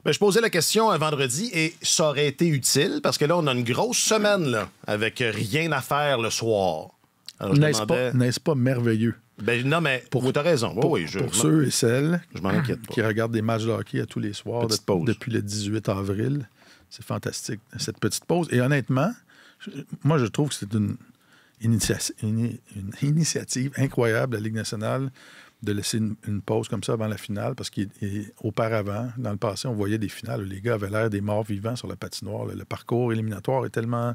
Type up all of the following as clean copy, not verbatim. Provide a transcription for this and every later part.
Ben, je posais la question un vendredi et ça aurait été utile parce que là, on a une grosse semaine là, avec rien à faire le soir. Alors, N'est-ce pas merveilleux? Ben, non, mais tu as raison. Pour ceux et celles je m'en inquiète pas. qui regardent des matchs de hockey à tous les soirs depuis le 18 avril, c'est fantastique, cette petite pause. Et honnêtement, moi, je trouve que c'est une initiative incroyable de la Ligue nationale de laisser une pause comme ça avant la finale, parce qu'auparavant, dans le passé, on voyait des finales où les gars avaient l'air des morts vivants sur la patinoire. Le parcours éliminatoire est tellement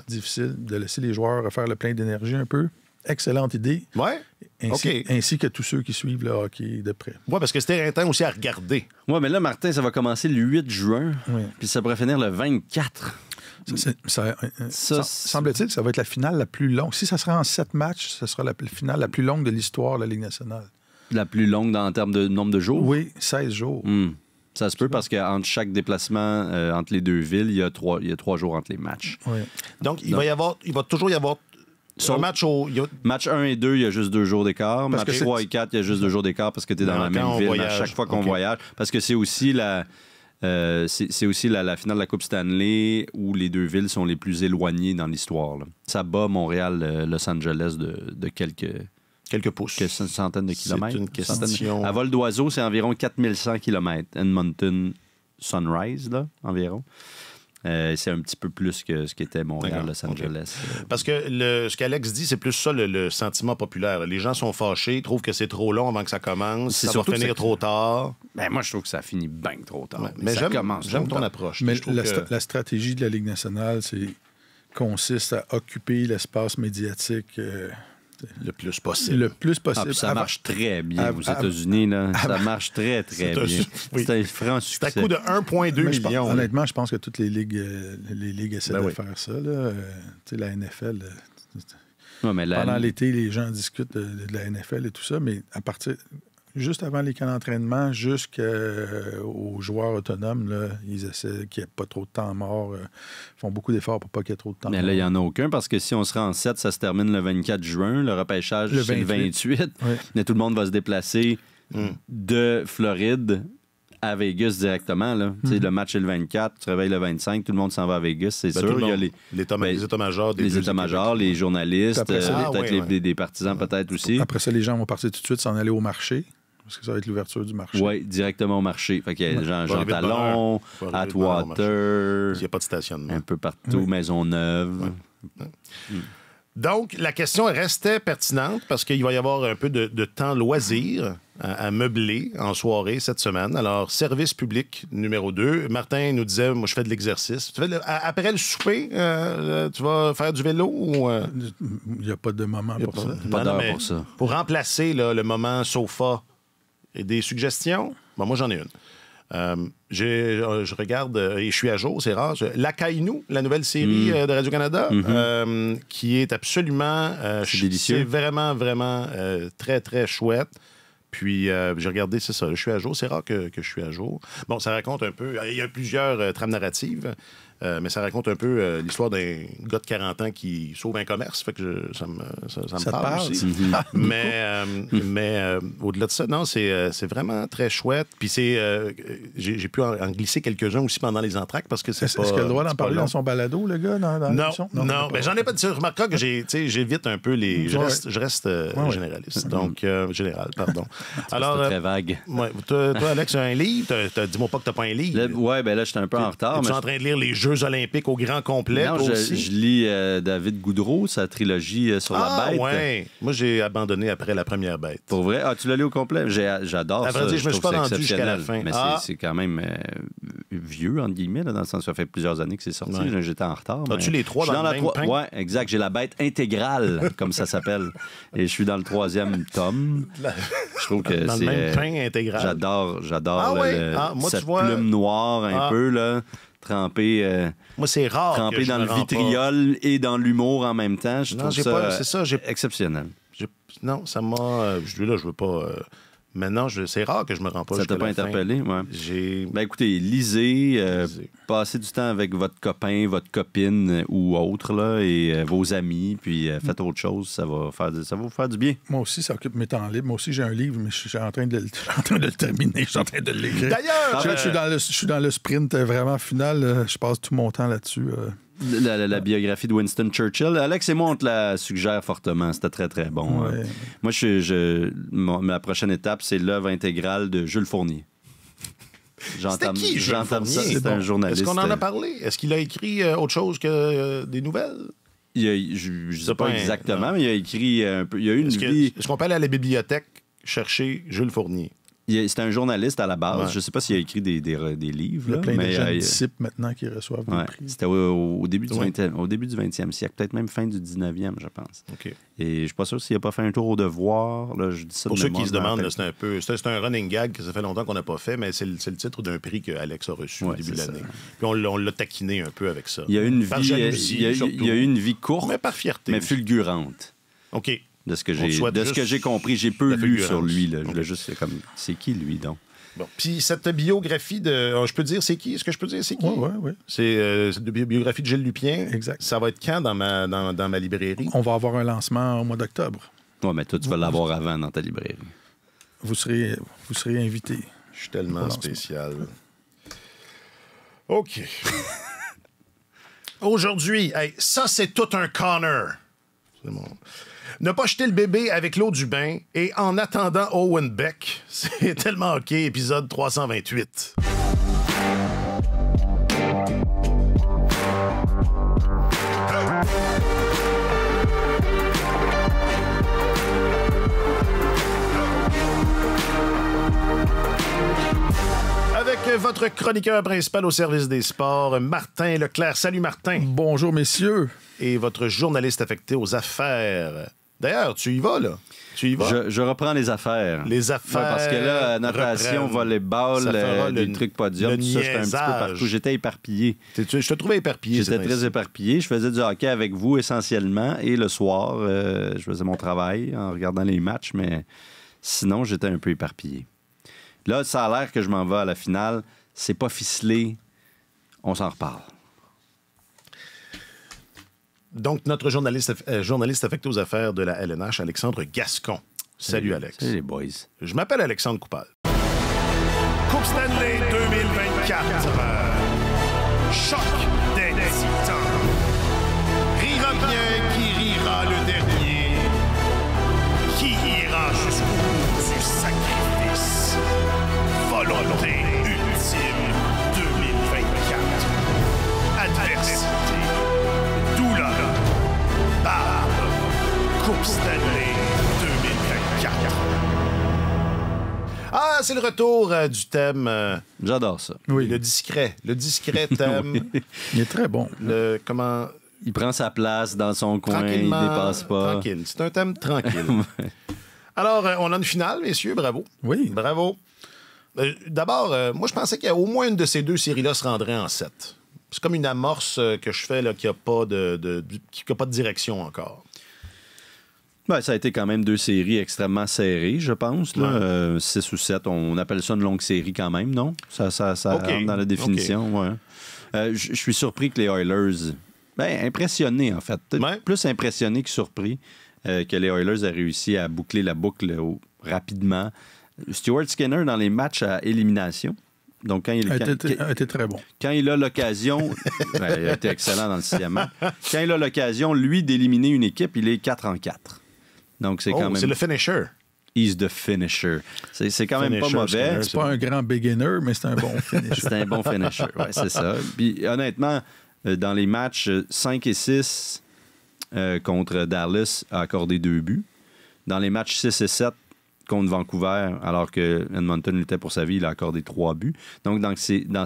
difficile de laisser les joueurs refaire le plein d'énergie un peu. Excellente idée. Ouais. Ainsi que tous ceux qui suivent le hockey de près. Oui, parce que c'était éreintant aussi à regarder. Oui, mais là, Martin, ça va commencer le 8 juin, puis ça pourrait finir le 24. Semble-t-il que ça va être la finale la plus longue. Si ça sera en 7 matchs, ce sera la finale la plus longue de l'histoire de la Ligue nationale. La plus longue en termes de nombre de jours? Oui, 16 jours. Ça se peut parce qu'entre chaque déplacement, entre les deux villes, il y a 3 jours entre les matchs. Oui. Donc, il va toujours y avoir match 1 et 2, il y a juste 2 jours d'écart. Match 3 et 4, il y a juste 2 jours d'écart parce que tu es dans la même ville à chaque fois qu'on voyage. Parce que c'est aussi la finale de la Coupe Stanley où les deux villes sont les plus éloignées dans l'histoire. Ça bat Montréal, Los Angeles de quelques pouces. Quelques centaines de kilomètres. C'est une question. À vol d'oiseau, c'est environ 4100 km. Edmonton Sunrise, là, environ. C'est un petit peu plus que ce qu'était Montréal, Los Angeles. Parce que ce qu'Alex dit, c'est plus ça le sentiment populaire. Les gens sont fâchés, trouvent que c'est trop long avant que ça commence. Ça va finir trop tard. Ben, moi, je trouve que ça finit bien trop tard. Ouais, mais j'aime ton approche. Mais la stratégie de la Ligue nationale, consiste à occuper l'espace médiatique le plus possible. Le plus possible. Ça marche très bien aux États-Unis. Là. Ça marche très, très bien. C'est un franc succès. C'est à coût de 1,2 million. Honnêtement, je pense que toutes les ligues essaient de faire ça. La NFL... Pendant l'été, les gens discutent de la NFL et tout ça, mais à partir... Juste avant les camps d'entraînement, jusqu'aux joueurs autonomes, là, ils essaient qu'il n'y ait pas trop de temps mort. Font beaucoup d'efforts pour pas qu'il y ait trop de temps mort. Mais là, il n'y en a aucun, parce que si on se rend en 7, ça se termine le 24 juin. Le repêchage, c'est le 28. Oui. Mais tout le monde va se déplacer de Floride à Vegas directement. Là. Le match est le 24, tu te réveilles le 25, tout le monde s'en va à Vegas, c'est sûr. Il y a les états-majors, les journalistes, peut-être des partisans peut-être aussi. Après ça, les gens vont partir tout de suite s'en aller au marché. Parce que ça va être l'ouverture du marché. Oui, directement au marché. Fait qu'il y a Jean Talon, Atwater, il n'y a pas de stationnement. Un peu partout, Maisonneuve. Donc, la question restait pertinente parce qu'il va y avoir un peu de temps loisir à meubler en soirée cette semaine. Alors, service public numéro 2. Martin nous disait, moi, je fais de l'exercice. Après le souper, tu vas faire du vélo ou... Il n'y a pas de moment pour ça. Pas d'heure pour ça. Pour remplacer le moment sofa et des suggestions, moi, j'en ai une. Je regarde et je suis à jour, c'est rare. La Caïnou, la nouvelle série de Radio-Canada, qui est absolument... c'est délicieux. C'est vraiment, vraiment très, très chouette. Puis, j'ai regardé, c'est ça, je suis à jour. C'est rare que je suis à jour. Bon, ça raconte un peu... Il y a plusieurs trames narratives, mais ça raconte un peu l'histoire d'un gars de 40 ans qui sauve un commerce. Fait que ça me parle aussi. Mais au-delà de ça, non, c'est vraiment très chouette. Puis j'ai pu en glisser quelques-uns aussi pendant les entractes parce que c'est pas... Est-ce qu'il a le droit d'en parler dans son balado, le gars? Non, mais j'en ai pas dit. Remarquera que j'évite un peu les... Je reste généraliste. Donc, général, pardon. Alors, c'est très vague. Ouais, toi, Alex, un livre? Dis-moi pas que t'as pas un livre. Oui, bien là, j'étais un peu en retard. Tu es en train de lire les Jeux olympiques au grand complet? Non, je lis David Goudreau, sa trilogie sur la bête. Ouais. Moi, j'ai abandonné après la première bête. Pour vrai? Ah, tu l'as lu au complet? J'adore ça. À vrai dire, je me suis pas rendu jusqu'à la fin. Mais c'est quand même vieux, entre guillemets, là, dans le sens que ça fait plusieurs années que c'est sorti. Ouais. J'étais en retard. As-tu les trois dans le même pain? Oui, exact. J'ai la bête intégrale, comme ça s'appelle. Et je suis dans le 3e tome. Je trouve que dans c'est... le même pain intégral. J'adore cette plume noire un peu, là. Trempé, moi, c'est rare trempé dans le vitriol et dans l'humour en même temps. Je trouve ça exceptionnel. Non, ça m'a... Je veux pas Maintenant, c'est rare que je me rends pas. Ça t'a pas interpellé? Ouais. Ben écoutez, lisez. Passez du temps avec votre copain, votre copine ou autre, là, et vos amis, puis faites autre chose. Ça va vous faire du bien. Moi aussi, ça occupe mes temps libres. Moi aussi, j'ai un livre, mais je suis en train de le terminer. Je suis en train de l'écrire. D'ailleurs, je suis dans le sprint vraiment final. Je passe tout mon temps là-dessus. La biographie de Winston Churchill. Alex et moi, on te la suggère fortement. C'était très, très bon. Ouais. Moi, ma prochaine étape, c'est l'œuvre intégrale de Jules Fournier. C'était qui, Jules Fournier? C'est un journaliste. Est-ce qu'on en a parlé? Est-ce qu'il a écrit autre chose que des nouvelles? Je ne sais pas exactement, mais il a écrit un peu. Il a eu une vie... Est-ce qu'on peut aller à la bibliothèque chercher Jules Fournier? C'était un journaliste à la base. Ouais. Je ne sais pas s'il a écrit des livres. Il y a plein de jeunes disciples maintenant qui reçoivent des prix. C'était au début du 20e siècle, peut-être même fin du 19e, je pense. Okay. Et je ne suis pas sûr s'il n'a pas fait un tour au devoir. Là, je dis ça pour ceux qui se demandent, c'est un running gag que ça fait longtemps qu'on n'a pas fait, mais c'est le titre d'un prix que Alex a reçu au début de l'année. Puis on l'a taquiné un peu avec ça. Il y a eu une vie courte, mais par fierté, mais fulgurante. OK. De ce que j'ai compris, j'ai peu lu sur lui. Là. Je voulais juste comme, c'est qui lui donc? Bon. Puis cette biographie de, je peux dire c'est qui? Est-ce que je peux dire c'est qui? Oui. C'est cette biographie de Gilles Lupien. Exact. Ça va être quand dans ma librairie? On va avoir un lancement au mois d'octobre. Oui, mais toi, tu vas l'avoir avant dans ta librairie. Vous serez invité. Je suis tellement spécial. OK. Aujourd'hui, ça, c'est tout un Connor. C'est bon. Ne pas jeter le bébé avec l'eau du bain et en attendant Owen Beck. C'est tellement OK, épisode 328. Avec votre chroniqueur principal au service des sports, Martin Leclerc. Salut Martin. Bonjour messieurs. Et votre journaliste affecté aux affaires. D'ailleurs, tu y vas, là? Tu y vas? Je reprends les affaires. Les affaires. Ouais, parce que là, natation, volleyball, des trucs podium, tout ça, j'étais un petit peu partout. J'étais éparpillé. Je te trouvais éparpillé. J'étais très éparpillé. Je faisais du hockey avec vous essentiellement. Et le soir, je faisais mon travail en regardant les matchs, mais sinon, j'étais un peu éparpillé. Là, ça a l'air que je m'en vais à la finale. C'est pas ficelé. On s'en reparle. Donc, notre journaliste affecté aux affaires de la LNH, Alexandre Gascon. Salut, Alex. Salut, les boys. Je m'appelle Alexandre Coupal. Coupe Stanley 2024. Choc des titans. Rira bien qui rira le dernier. Qui ira jusqu'au bout du sacrifice. Volonté ultime 2024. Adversité. Douleur. Barbe. Coupe Stanley 2024. Ah, c'est le retour du thème. J'adore ça. Oui. Le discret thème. Il est très bon. Il prend sa place dans son coin, il ne dépasse pas. Tranquille. C'est un thème tranquille. Alors, on a une finale, messieurs. Bravo. Oui. Bravo. D'abord, moi, je pensais qu'au moins une de ces deux séries-là se rendrait en 7. C'est comme une amorce que je fais là, qui n'a pas de direction encore. Ben, ça a été quand même deux séries extrêmement serrées, je pense. Là. 6 ou 7, on appelle ça une longue série quand même, non? Ça rentre dans la définition. Ouais. Je suis surpris que les Oilers... impressionné, en fait. Plus impressionné que surpris que les Oilers aient réussi à boucler la boucle rapidement. Stuart Skinner, dans les matchs à élimination, donc quand il a été très bon. Quand il a l'occasion, il a été excellent dans le 6e match. Quand il a l'occasion, lui, d'éliminer une équipe, il est 4-4. Donc c'est quand même. C'est le finisher. He's the finisher. C'est quand même pas mauvais. C'est pas un grand beginner, mais c'est un bon finisher. C'est un bon finisher, oui, c'est ça. Puis honnêtement, dans les matchs 5 et 6 contre Dallas, a accordé 2 buts. Dans les matchs 6 et 7 contre Vancouver, alors que Edmonton luttait pour sa vie, il a accordé 3 buts. Donc, dans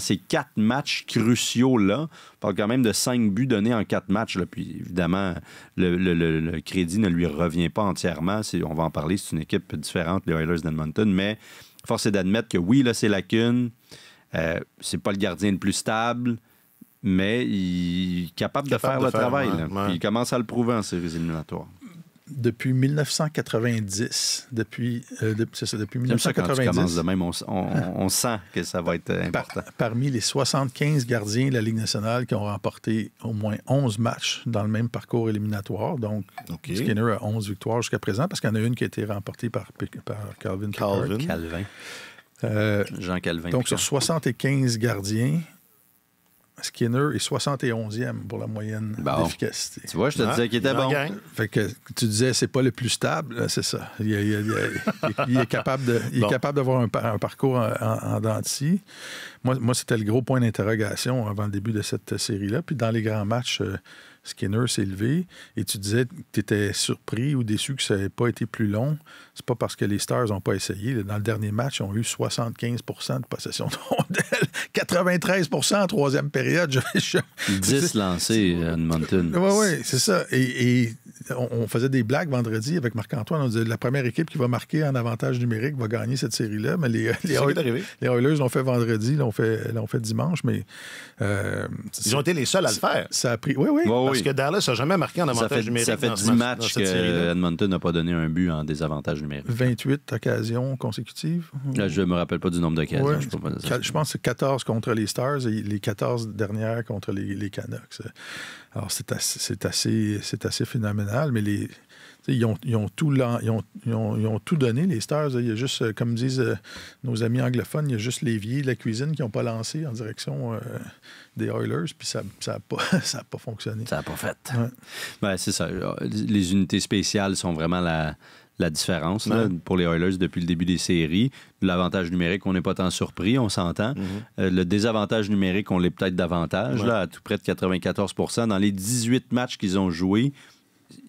ces 4 matchs cruciaux-là, on parle quand même de 5 buts donnés en 4 matchs. Là. Puis, évidemment, le crédit ne lui revient pas entièrement. On va en parler, c'est une équipe différente, les Oilers d'Edmonton. Mais force est d'admettre que oui, là, c'est lacune. C'est pas le gardien le plus stable, mais il est capable de faire le travail. Là. Puis il commence à le prouver en séries éliminatoires. depuis 1990. C'est ça, depuis 1990. Ça, quand tu commences de même, on sent que ça va être important. Parmi les 75 gardiens de la Ligue nationale qui ont remporté au moins 11 matchs dans le même parcours éliminatoire. Donc, Skinner a 11 victoires jusqu'à présent parce qu'il y en a une qui a été remportée par Calvin. Jean Calvin. Donc, sur 75 gardiens, Skinner est 71e pour la moyenne d'efficacité. Tu vois, je te disais qu'il était bon. Fait que tu disais, c'est pas le plus stable, c'est ça. Il est capable d'avoir un parcours en dents de scie. Moi, c'était le gros point d'interrogation avant le début de cette série-là. Puis dans les grands matchs, Skinner s'est levé et tu disais que tu étais surpris ou déçu que ça n'ait pas été plus long. C'est pas parce que les Stars n'ont pas essayé. Dans le dernier match, ils ont eu 75 de possession de rondelles, 93 en troisième période. 10 lancés à Edmonton. Oui, c'est ça. Et on faisait des blagues vendredi avec Marc-Antoine. On disait la première équipe qui va marquer en avantage numérique va gagner cette série-là. Mais les Oilers l'ont fait vendredi, l'ont fait dimanche. Mais ils ont été les seuls à le faire. Ça a pris. Oui. Parce que Dallas n'a jamais marqué en avantage numérique. Ça fait 10 matchs que Edmonton n'a pas donné un but en désavantage numérique. 28 occasions consécutives. Là, je ne me rappelle pas du nombre d'occasions. Ouais, je pense que c'est 14 contre les Stars et les 14 dernières contre les Canucks. Alors, c'est assez phénoménal, mais ils ont tout donné, les Stars. Il y a juste, comme disent nos amis anglophones, il y a juste l'évier de la cuisine qui n'ont pas lancé en direction des Oilers, puis ça n'a pas fonctionné. Ça n'a pas fait. Ouais. Ben, c'est ça. Les unités spéciales sont vraiment la différence là, pour les Oilers depuis le début des séries. L'avantage numérique, on n'est pas tant surpris, on s'entend. Le désavantage numérique, on l'est peut-être davantage, là, à tout près de 94 %. Dans les 18 matchs qu'ils ont joués,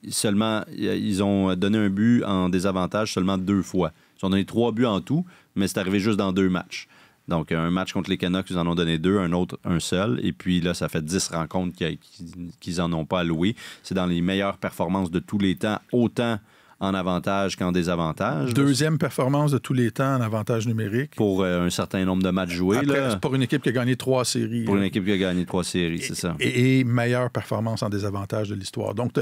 seulement, ils ont donné un but en désavantage seulement 2 fois. Ils ont donné 3 buts en tout, mais c'est arrivé juste dans 2 matchs. Donc, un match contre les Canucks, ils en ont donné 2, un autre, un seul. Et puis là, ça fait 10 rencontres qu'ils n'en ont pas alloué. C'est dans les meilleures performances de tous les temps, autant en avantage qu'en désavantage. Deuxième performance de tous les temps en avantage numérique. Pour un certain nombre de matchs joués. Après, là. C'est pour une équipe qui a gagné 3 séries. Pour une équipe qui a gagné 3 séries, c'est ça. Et meilleure performance en désavantage de l'histoire. Donc,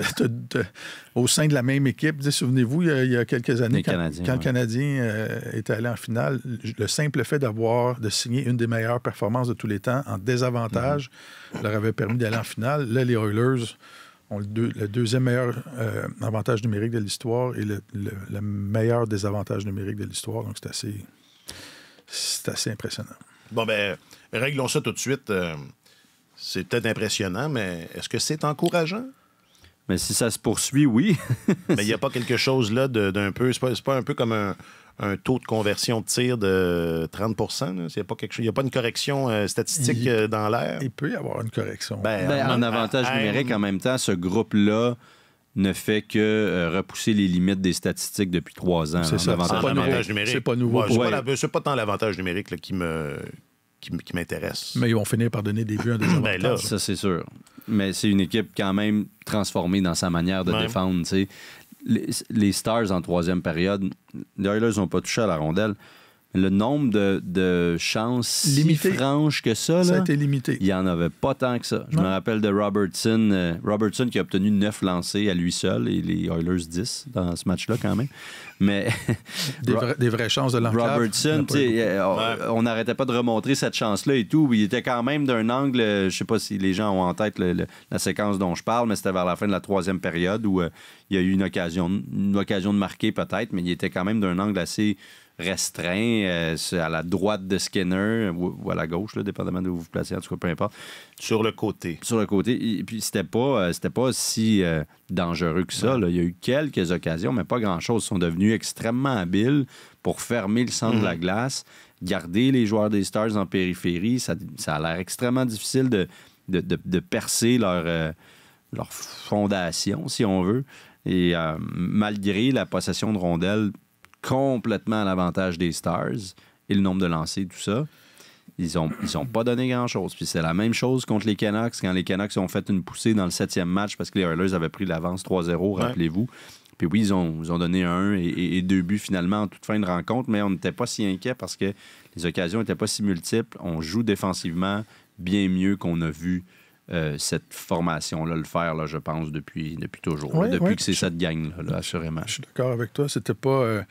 au sein de la même équipe, souvenez-vous, il y a quelques années, quand le Canadien était allé en finale, le simple fait de signer une des meilleures performances de tous les temps en désavantage leur avait permis d'aller en finale. Là, les Oilers ont le deuxième meilleur avantage numérique de l'histoire et le meilleur désavantage numérique de l'histoire. Donc, c'est assez impressionnant. Bon, ben, réglons ça tout de suite. C'est peut-être impressionnant, mais est-ce que c'est encourageant? Mais si ça se poursuit, oui. Mais il n'y a pas quelque chose là d'un peu... C'est pas un peu comme un taux de conversion de tir de 30 %. Il n'y a pas une correction statistique dans l'air. Il peut y avoir une correction. En avantage numérique, en même temps, ce groupe-là ne fait que repousser les limites des statistiques depuis 3 ans. C'est ça. L'avantage numérique. C'est pas nouveau. C'est pas tant l'avantage numérique là, qui m'intéresse. Mais ils vont finir par donner des buts en désavantage. Ça, c'est sûr. Mais c'est une équipe quand même transformée dans sa manière de défendre. T'sais. Les Stars en troisième période, les Oilers n'ont pas touché à la rondelle. Le nombre de chances limité. Si franches que ça, a été limité. Il n'y en avait pas tant que ça. Je me rappelle de Robertson. Robertson qui a obtenu 9 lancés à lui seul et les Oilers 10 dans ce match-là quand même. Mais des vraies chances de l'enclave. Robertson, on n'arrêtait pas de remontrer cette chance-là et tout. Il était quand même d'un angle, je ne sais pas si les gens ont en tête la séquence dont je parle, mais c'était vers la fin de la troisième période où il y a eu une occasion de marquer peut-être, mais il était quand même d'un angle assez restreint, à la droite de Skinner ou à la gauche, là, dépendamment d'où vous vous placez, en tout cas, peu importe. Sur le côté. Sur le côté. Et puis, c'était pas si dangereux que ça. Là. Il y a eu quelques occasions, mais pas grand-chose. Ils sont devenus extrêmement habiles pour fermer le centre de la glace, garder les joueurs des Stars en périphérie. Ça a l'air extrêmement difficile de percer leur fondation, si on veut. Et malgré la possession de rondelles complètement à l'avantage des Stars et le nombre de lancers, tout ça, ils ont pas donné grand-chose. Puis c'est la même chose contre les Canucks, quand les Canucks ont fait une poussée dans le 7e match parce que les Oilers avaient pris l'avance 3-0, rappelez-vous. Puis oui, ils ont donné 1 et 2 buts finalement en toute fin de rencontre, mais on n'était pas si inquiet parce que les occasions n'étaient pas si multiples. On joue défensivement bien mieux qu'on a vu cette formation-là le faire, là, je pense, depuis toujours. Depuis que c'est cette gang-là, assurément. Je suis d'accord avec toi. C'était pas...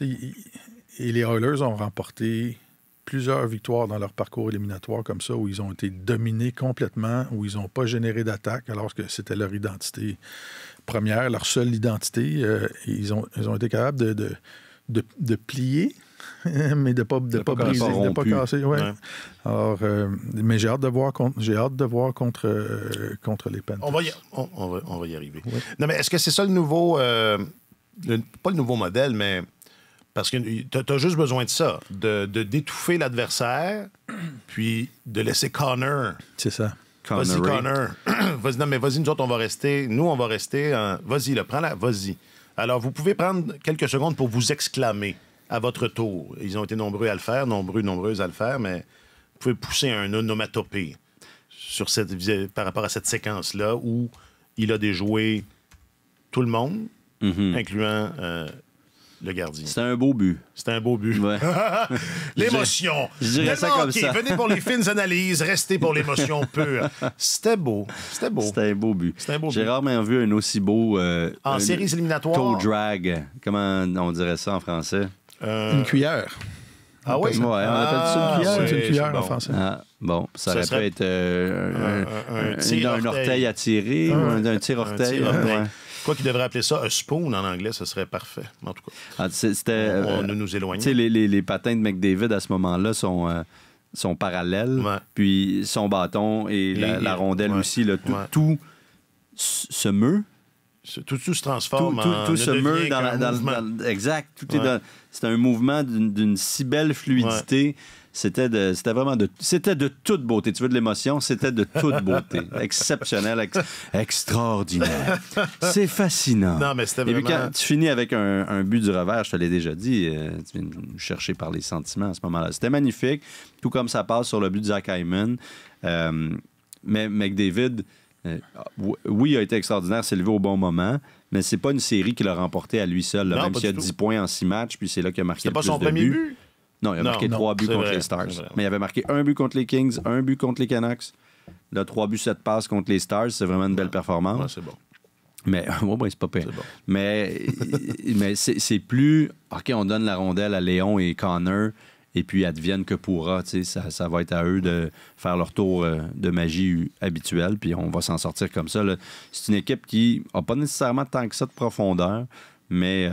et les Oilers ont remporté plusieurs victoires dans leur parcours éliminatoire comme ça, où ils ont été dominés complètement, où ils n'ont pas généré d'attaque, alors que c'était leur identité première, leur seule identité. Ils ont été capables de plier, mais de pas briser, de pas casser. Ouais. Alors, mais j'ai hâte de voir contre les Panthers. On va y arriver. Ouais. Non, mais est-ce que c'est ça le nouveau... pas le nouveau modèle, mais... Parce que tu as juste besoin de ça, d'étouffer l'adversaire, puis de laisser Connor. C'est ça. Vas-y, Connor. Vas-y, nous autres, on va rester. Nous, on va rester. Vas-y, prends-la. Vas-y. Alors, vous pouvez prendre quelques secondes pour vous exclamer à votre tour. Ils ont été nombreux à le faire, nombreuses à le faire, mais vous pouvez pousser un onomatopée par rapport à cette séquence-là où il a déjoué tout le monde, incluant... le gardien. C'était un beau but. Ouais. L'émotion. Je dirais ça comme ça. Venez pour les fines analyses, restez pour l'émotion pure. C'était beau. C'était un beau but. J'ai rarement vu un aussi beau... en séries éliminatoires. Toe drag. Comment on dirait ça en français? Une cuillère. Ah oui? Ouais, on appelle ça une cuillère. C'est une cuillère en français. Bon, ça aurait pu être un orteil à tirer, un tire-orteil. Quoi qu'il devrait appeler ça un spoon en anglais, ce serait parfait. En tout cas, on nous éloigne. Tu sais, les patins de McDavid à ce moment-là sont parallèles. Ouais. Puis son bâton et la rondelle aussi, là, tout se meut. Tout se transforme tout se meut dans exact. C'est un mouvement d'une si belle fluidité. Ouais. C'était de toute beauté. Tu veux de l'émotion? C'était de toute beauté. Exceptionnel, extraordinaire. C'est fascinant. Non, mais c'était vraiment... Et puis quand tu finis avec un but du revers, je te l'ai déjà dit, tu viens me chercher par les sentiments à ce moment-là. C'était magnifique, tout comme ça passe sur le but de Zach Hyman. Mais McDavid, oui, il a été extraordinaire, s'est levé au bon moment, mais c'est pas une série qu'il a remportée à lui seul. Là, même s'il a 10 points en 6 matchs, puis c'est là qu'il a marqué le plus de buts. C'était pas son premier but? Non, il a marqué 3 buts contre les Stars. Mais il avait marqué 1 but contre les Kings, 1 but contre les Canucks. Là, 3 buts, 7 passes contre les Stars. C'est vraiment une belle performance. Ouais, c'est bon. Mais, c'est pas pire. Bon. Mais c'est plus... OK, on donne la rondelle à Léon et Connor, et puis advienne que pourra. Ça va être à eux de faire leur tour de magie habituel, puis on va s'en sortir comme ça. Là. C'est une équipe qui n'a pas nécessairement tant que ça de profondeur, mais,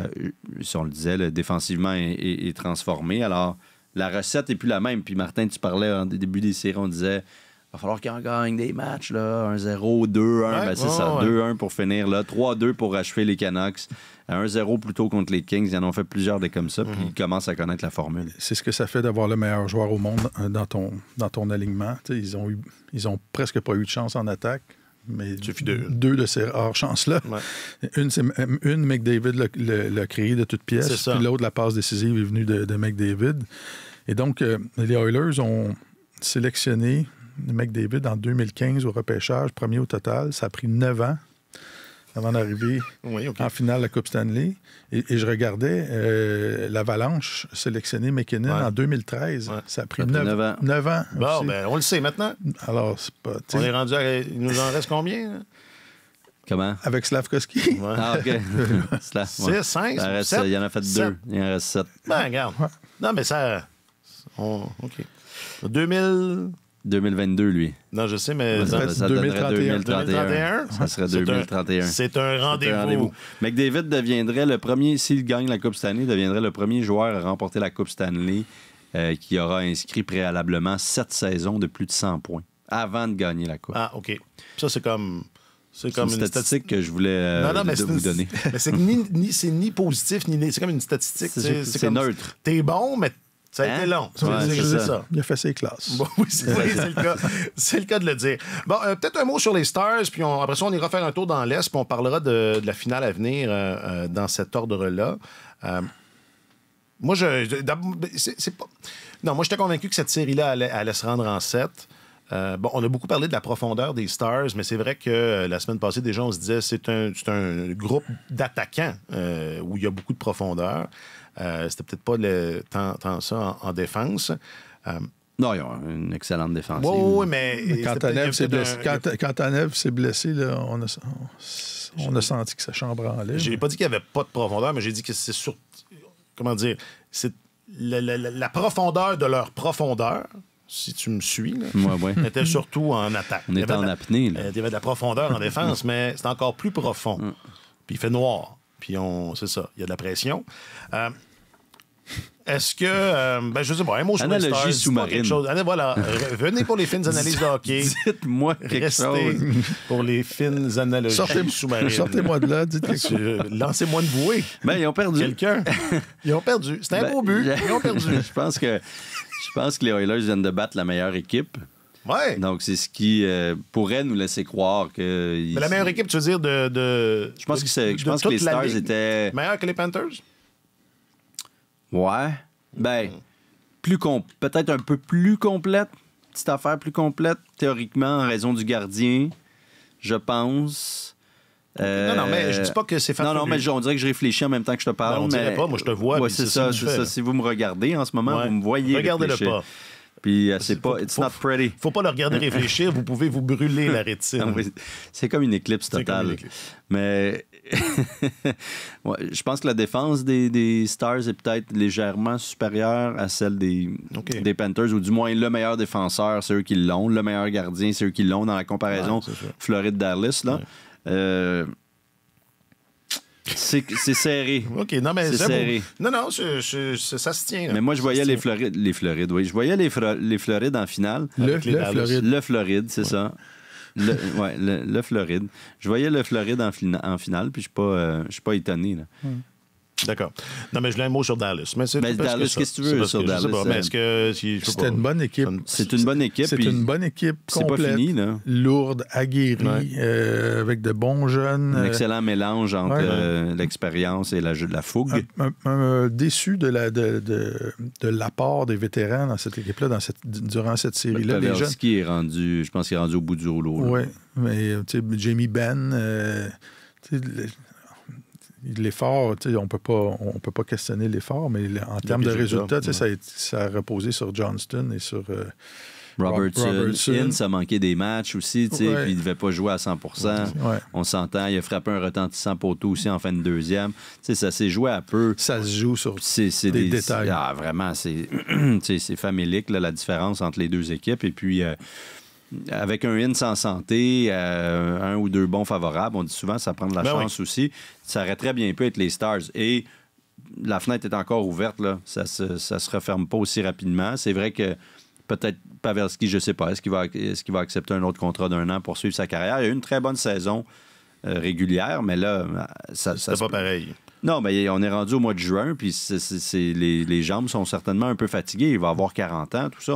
si on le disait, là, défensivement est transformé. Alors, la recette n'est plus la même. Puis, Martin, tu parlais au début des séries, on disait il va falloir qu'on gagne des matchs, là, 1-0, 2-1. C'est ça, 2-1 pour finir, là, 3-2 pour achever les Canucks. 1-0 plutôt contre les Kings. Ils en ont fait plusieurs des comme ça, puis ils commencent à connaître la formule. C'est ce que ça fait d'avoir le meilleur joueur au monde dans ton alignement. Ils ont presque pas eu de chance en attaque. Mais deux de ces rares chances-là. Ouais. Une, McDavid l'a créé de toutes pièces, puis l'autre, la passe décisive est venue de McDavid. Et donc, les Oilers ont sélectionné McDavid en 2015 au repêchage, premier au total. Ça a pris 9 ans avant d'arriver en finale de la Coupe Stanley. Et je regardais l'Avalanche sélectionner McKinnon en 2013. Ouais. Ça a pris 9 ans. Bon, ben, on le sait maintenant. Alors, c'est pas... On est rendu à... Il nous en reste combien? Là? Comment? Avec Slavkovski. Ouais. Ah, OK. 6, 5, 7. Il en a fait 2. Il en reste 7. Ben, regarde. Ouais. Non, mais ça... OK. 2022, lui. Non, je sais, mais... Ça donnerait 2031. Ça serait 2031. C'est un rendez-vous. McDavid deviendrait le premier, s'il gagne la Coupe Stanley, deviendrait le premier joueur à remporter la Coupe Stanley qui aura inscrit préalablement 7 saisons de plus de 100 points avant de gagner la Coupe. Ah, OK. Ça, c'est comme une statistique que je voulais vous donner. Mais c'est ni positif, ni... C'est comme une statistique. C'est comme neutre. T'es bon, mais... Ça a été long. C'est ça. Il a fait ses classes. Bon, oui, c'est le cas. C'est le cas de le dire. Bon, peut-être un mot sur les Stars, puis après ça, on ira faire un tour dans l'Est, puis on parlera de la finale à venir dans cet ordre-là. Moi, c'est pas... Non, moi, j'étais convaincu que cette série-là allait se rendre en 7. On a beaucoup parlé de la profondeur des Stars, mais c'est vrai que la semaine passée, déjà, on se disait c'est un groupe d'attaquants où il y a beaucoup de profondeur. C'était peut-être pas tant ça en défense. Non, ils ont une excellente défensive. Oui, mais quand Tanev s'est blessé, là, on a senti que ça chambranlait. J'ai pas dit qu'il n'y avait pas de profondeur, mais j'ai dit que c'est sur... Comment dire? C'est la profondeur de leur profondeur, si tu me suis, là, était surtout en attaque. On était en apnée. Là. Il y avait de la profondeur en défense, mais c'est encore plus profond. Puis il fait noir. Puis c'est ça, il y a de la pression. Est-ce que, je sais pas, un mot sur les Stars, sous-marine. Voilà, venez pour les fines analyses de hockey. Dites-moi quelque chose. Pour les fines analogies sous-marines. Sortez-moi de là, dites quelque chose. Lancez-moi une bouée. Ils ont perdu. Quelqu'un. Ils ont perdu. C'était un beau but. Ils ont perdu. Je pense que les Oilers viennent de battre la meilleure équipe. Ouais. Donc, c'est ce qui pourrait nous laisser croire que... Mais la meilleure équipe, tu veux dire, Je pense que les Stars étaient... Meilleurs que les Panthers? Ouais. Peut-être un peu plus complète. Petite affaire plus complète, théoriquement, en raison du gardien, je pense. Non, mais je dis pas que c'est farfelu. Non, mais on dirait que je réfléchis en même temps que je te parle. On dirait pas, moi je te vois. Ouais, c'est ça. Si vous me regardez en ce moment, vous me voyez. Regardez-le pas. Puis c'est pas... It's not pretty. Faut pas le regarder réfléchir, vous pouvez vous brûler la rétine. C'est comme une éclipse totale. Mais je pense que la défense des Stars est peut-être légèrement supérieure à celle des Panthers, ou du moins le meilleur défenseur, c'est eux qui l'ont. Le meilleur gardien, c'est eux qui l'ont dans la comparaison Floride-Dallas. Là. C'est serré. OK, non, mais c'est serré. Non, ça se tient. Là. Mais moi, je voyais les Florides, oui. Je voyais les Florides en finale. Le Floride, c'est ça. Le Floride. Je voyais le Floride en finale, puis je suis pas étonné. Là. D'accord. Non, mais je voulais un mot sur Dallas. Mais Dallas, qu'est-ce que tu veux sur Dallas? Mais est-ce que... C'était une bonne équipe. C'est une bonne équipe. C'est une bonne équipe complète. C'est pas fini, là. Lourde, aguerrie, avec de bons jeunes. Un excellent mélange entre l'expérience et la fougue. Déçu de l'apport des vétérans dans cette équipe-là, durant cette série-là. Pavelski est rendu, je pense qu'il est rendu au bout du rouleau. Oui, mais Jamie Benn... l'effort, on peut pas questionner l'effort, mais en termes de résultats, ça a reposé sur Johnston et sur Robertson. Ince a manqué des matchs aussi, puis il ne devait pas jouer à 100%. On s'entend, il a frappé un retentissant poteau aussi en fin de deuxième. Ça s'est joué à peu. Ça se joue sur des détails. Vraiment, c'est famélique, là, la différence entre les deux équipes. Et puis... avec un Ince en santé, un ou deux bons favorables, on dit souvent ça prend de la chance aussi. Ça aurait très bien pu être les Stars. Et la fenêtre est encore ouverte, là. Ça se referme pas aussi rapidement. C'est vrai que peut-être Pavelski, je sais pas, est-ce qu'il va accepter un autre contrat d'1 an pour suivre sa carrière? Il y a eu une très bonne saison régulière, mais là, c'est pas pareil. Non, mais on est rendu au mois de juin, puis les jambes sont certainement un peu fatiguées. Il va avoir 40 ans, tout ça.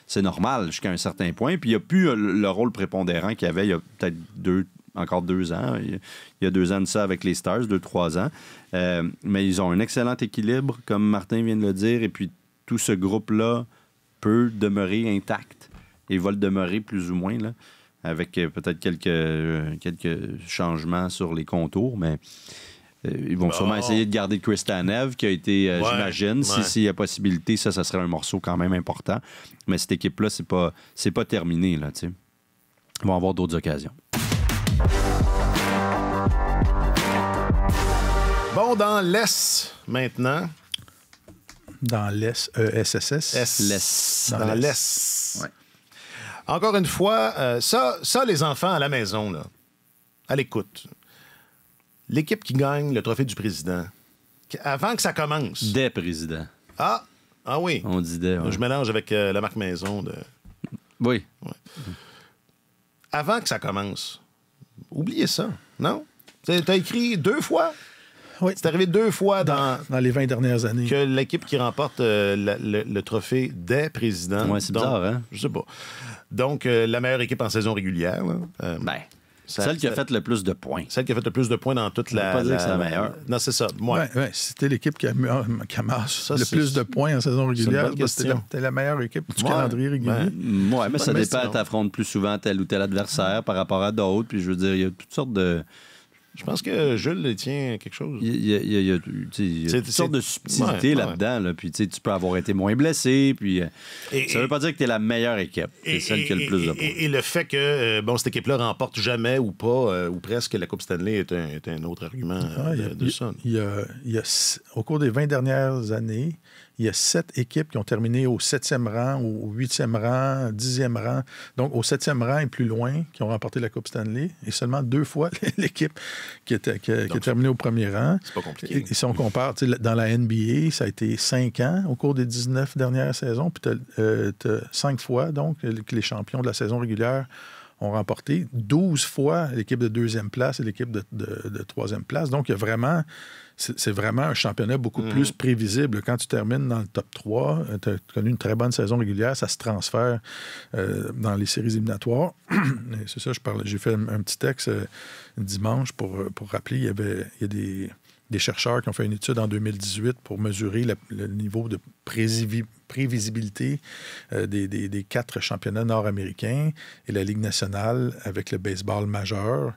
C'est normal jusqu'à un certain point. Puis il n'y a plus le rôle prépondérant qu'il y avait il y a peut-être encore 2 ans. Il y a 2 ans de ça avec les Stars, 2-3 ans. Mais ils ont un excellent équilibre, comme Martin vient de le dire. Et puis tout ce groupe-là peut demeurer intact. Et va le demeurer plus ou moins, là, avec peut-être quelques changements sur les contours, mais... Ils vont sûrement essayer de garder Chris Tanev, qui a été, j'imagine, s'il y a possibilité, ça serait un morceau quand même important. Mais cette équipe-là, c'est pas terminé, là, tu sais. Ils vont avoir d'autres occasions. Bon, dans l'Est, maintenant. Dans l'Est, ESSS. L'Est. Dans l'Est. Ouais. Encore une fois, ça, les enfants à la maison, là, à l'écoute. L'équipe qui gagne le trophée du président, avant que ça commence. Des présidents. Ah oui. On dit des. Ouais. Je mélange avec la marque maison. Oui. Ouais. Avant que ça commence, oubliez ça, non? T'as écrit 2 fois? Oui. C'est arrivé 2 fois dans les 20 dernières années. Que l'équipe qui remporte le trophée des présidents. Oui, c'est bizarre, hein? Je sais pas. Donc, la meilleure équipe en saison régulière. Là, celle qui a fait le plus de points. Celle qui a fait le plus de points dans toute la... On va pas dire que c'est la meilleure. Non, c'est ça. C'était l'équipe qui amasse le plus de points en saison régulière. C'était la meilleure équipe du calendrier régulier. Oui, mais ça dépend. T'affrontes plus souvent tel ou tel adversaire par rapport à d'autres. Puis je veux dire, il y a toutes sortes de... Je pense que Jules tient quelque chose. Il y a toutes sortes de subtilités là-dedans. Là. Puis tu peux avoir été moins blessé. Puis ça ne veut pas dire que tu es la meilleure équipe. C'est celle qui a le plus de points. Et le fait que cette équipe-là remporte jamais ou pas, ou presque, la Coupe Stanley est un autre argument de ça. Au cours des 20 dernières années, il y a 7 équipes qui ont terminé au 7e rang, au 8e rang, 10e rang. Donc, au 7e rang et plus loin, qui ont remporté la Coupe Stanley. Et seulement 2 fois l'équipe qui a terminé au premier rang. C'est pas compliqué. Et si on compare, dans la NBA, ça a été 5 ans au cours des 19 dernières saisons. Puis tu as 5 fois, donc, que les champions de la saison régulière ont remporté. 12 fois l'équipe de 2e place et l'équipe de 3e place. Donc, il y a vraiment... C'est vraiment un championnat beaucoup plus prévisible. Quand tu termines dans le top 3, tu as connu une très bonne saison régulière, ça se transfère dans les séries éliminatoires. C'est ça, j'ai fait un petit texte dimanche pour rappeler, il y a des chercheurs qui ont fait une étude en 2018 pour mesurer le niveau de prévisibilité des 4 championnats nord-américains et la Ligue nationale avec le baseball majeur.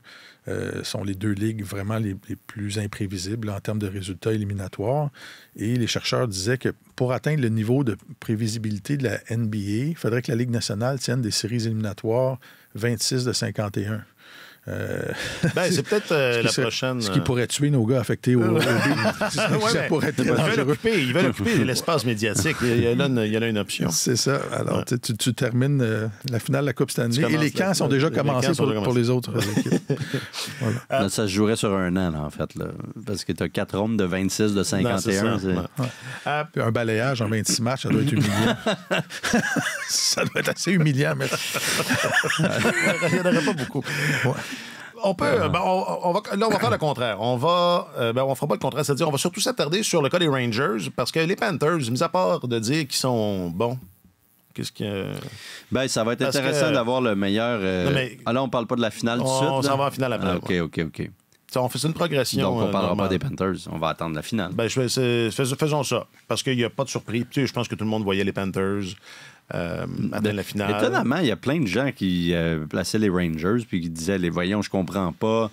Sont les 2 ligues vraiment les plus imprévisibles en termes de résultats éliminatoires. Et les chercheurs disaient que pour atteindre le niveau de prévisibilité de la NBA, il faudrait que la Ligue nationale tienne des séries éliminatoires 26 de 51. C'est peut-être la prochaine. Ce qui pourrait tuer nos gars affectés au ça pourrait être ils veulent occuper l'espace médiatique. Il y en a une option. C'est ça. Alors, tu termines la finale de la Coupe Stanley et les camps sont déjà commencés pour les autres équipes. Voilà. Ça se jouerait sur un an, là, en fait. Là, parce que tu as 4 rondes de 26 de 51. Puis un balayage en 26 matchs, ça doit être humiliant. Ça doit être assez humiliant, mais... Il n'y en aurait pas beaucoup. Ouais. On peut. Là, on va faire le contraire. On fera pas le contraire, c'est-à-dire on va surtout s'attarder sur le cas des Rangers, parce que les Panthers, mis à part de dire qu'ils sont bons, qu'est-ce que. Ça va être intéressant d'avoir le meilleur. Là, on parle pas de la finale tout de suite. On s'en va en finale après. OK. On fait une progression. Donc, on ne parlera pas des Panthers. On va attendre la finale. Faisons ça. Parce qu'il n'y a pas de surprise. Je pense que tout le monde voyait les Panthers atteindre la finale. Étonnamment, il y a plein de gens qui plaçaient les Rangers puis qui disaient, voyons, je comprends pas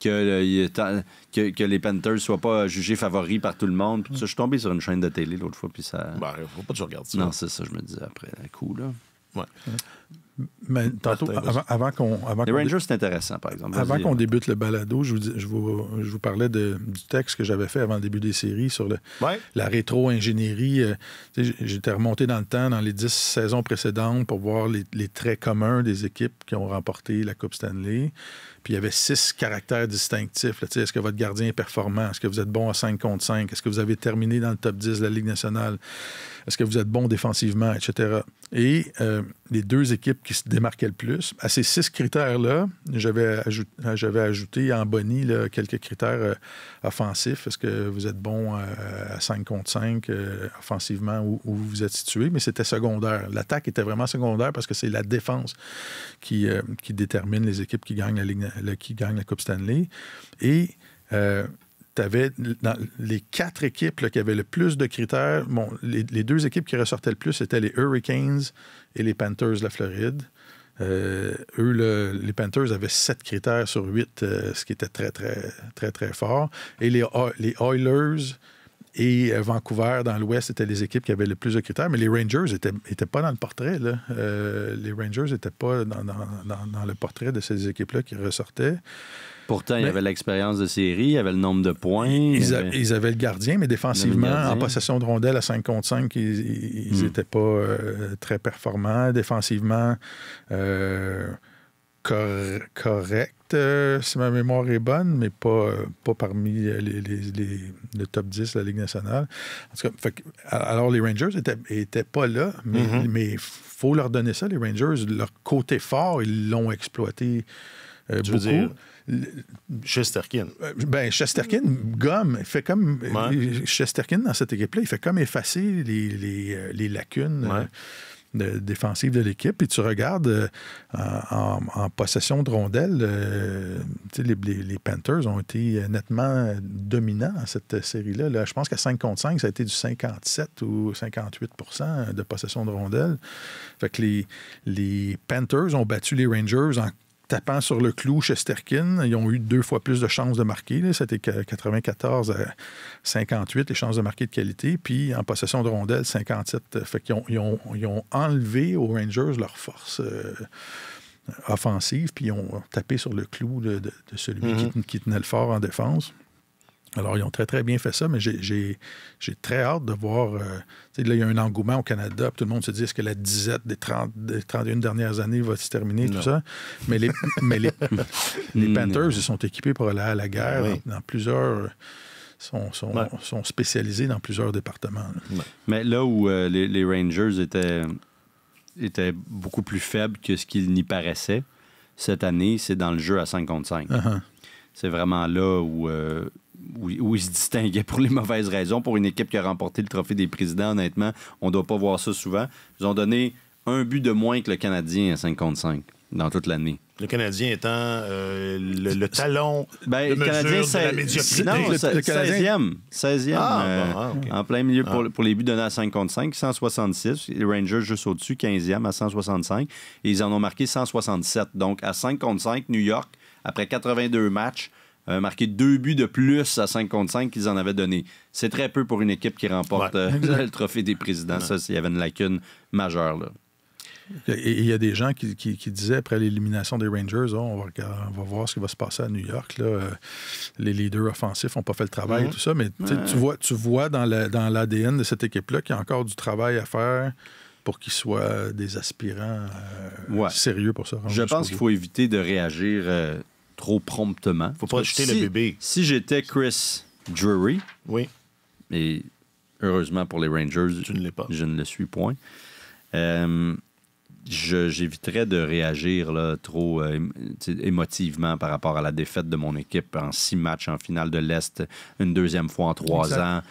que les Panthers soient pas jugés favoris par tout le monde. Puis je suis tombé sur une chaîne de télé l'autre fois. Puis ça... faut pas que tu regardes ça. Non, c'est ça, je me disais après un coup, là. Ouais. Mais tantôt, avant qu'on... Les Rangers, c'est intéressant, par exemple. Avant qu'on débute le balado, je vous parlais du texte que j'avais fait avant le début des séries sur la rétro-ingénierie. J'étais remonté dans le temps, dans les 10 saisons précédentes, pour voir les traits communs des équipes qui ont remporté la Coupe Stanley. Puis il y avait 6 caractères distinctifs. Là. Est-ce que votre gardien est performant? Est-ce que vous êtes bon à 5 contre 5? Est-ce que vous avez terminé dans le top 10 de la Ligue nationale? Est-ce que vous êtes bon défensivement, etc.? Et les 2 équipes qui se démarquaient le plus, à ces 6 critères-là, j'avais ajouté en bonus quelques critères offensifs. Est-ce que vous êtes bon à 5 contre 5 offensivement où vous vous êtes situé? Mais c'était secondaire. L'attaque était vraiment secondaire parce que c'est la défense qui détermine les équipes qui gagnent la Coupe Stanley. Et tu avais les 4 équipes qui avaient le plus de critères. Bon, les 2 équipes qui ressortaient le plus, c'était les Hurricanes et les Panthers de la Floride. Les Panthers avaient 7 critères sur 8, ce qui était très, très, très, très fort. Et les Oilers et Vancouver, dans l'Ouest, étaient les équipes qui avaient le plus de critères. Mais les Rangers n'étaient pas dans le portrait. Là. Les Rangers n'étaient pas dans le portrait de ces équipes-là qui ressortaient. Pourtant, il y avait l'expérience de série, il y avait le nombre de points. Ils avaient le gardien, mais défensivement, en possession de rondelles à 5 contre 5, ils n'étaient pas très performants. Défensivement, correct, si ma mémoire est bonne, mais pas parmi le top 10 de la Ligue nationale. En tout cas, alors les Rangers étaient pas là, mais il faut leur donner ça, les Rangers. Leur côté fort, ils l'ont exploité beaucoup. Chesterkin. Chesterkin gomme, fait comme... Chesterkin, dans cette équipe-là, il fait comme effacer les lacunes défensives de l'équipe. Puis tu regardes en possession de rondelles, les Panthers ont été nettement dominants dans cette série-là. Là, je pense qu'à 5 contre 5, ça a été du 57 ou 58% de possession de rondelles. Fait que les Panthers ont battu les Rangers en tapant sur le clou Shesterkin. Ils ont eu 2 fois plus de chances de marquer. Là. C'était 94 à 58, les chances de marquer de qualité. Puis en possession de rondelles, 57. Fait qu'ils ont enlevé aux Rangers leur force offensive, puis ils ont tapé sur le clou de celui qui tenait le fort en défense. Alors, ils ont très, très bien fait ça, mais j'ai très hâte de voir... là, il y a un engouement au Canada, puis tout le monde se dit, est-ce que la disette des 31 dernières années va se terminer, tout ça? Mais les Panthers, ils sont équipés pour aller à la guerre dans plusieurs... sont spécialisés dans plusieurs départements. Mais là où les Rangers étaient beaucoup plus faibles que ce qu'il n'y paraissait cette année, c'est dans le jeu à 5 contre 5. C'est vraiment là où ils se distinguaient pour les mauvaises raisons. Pour une équipe qui a remporté le trophée des présidents, honnêtement, on ne doit pas voir ça souvent. Ils ont donné un but de moins que le Canadien à 5 contre 5 dans toute l'année. Le Canadien étant le talon de le Canadien, mesure de la médiocrité. Non, le Canadien... 16e. Okay. En plein milieu pour les buts donnés à 5 contre 5, 166. Les Rangers juste au-dessus, 15e à 165. Et ils en ont marqué 167. Donc, à 5 contre 5, New York, après 82 matchs, a marqué 2 buts de plus à 5 contre 5 qu'ils en avaient donné. C'est très peu pour une équipe qui remporte le trophée des présidents. Ça, il y avait une lacune majeure, là. Et il y a des gens qui disaient, après l'élimination des Rangers, on va voir ce qui va se passer à New York. Là. Les leaders offensifs n'ont pas fait le travail et tout ça, mais tu vois dans l'ADN de cette équipe-là qu'il y a encore du travail à faire pour qu'ils soient des aspirants sérieux pour ça. Je pense qu'il faut éviter de réagir trop promptement. Il ne faut pas jeter le bébé. Si j'étais Chris Drury, et heureusement pour les Rangers, je ne le suis point, j'éviterais de réagir là, trop émotivement par rapport à la défaite de mon équipe en 6 matchs en finale de l'Est, une deuxième fois en 3 ans.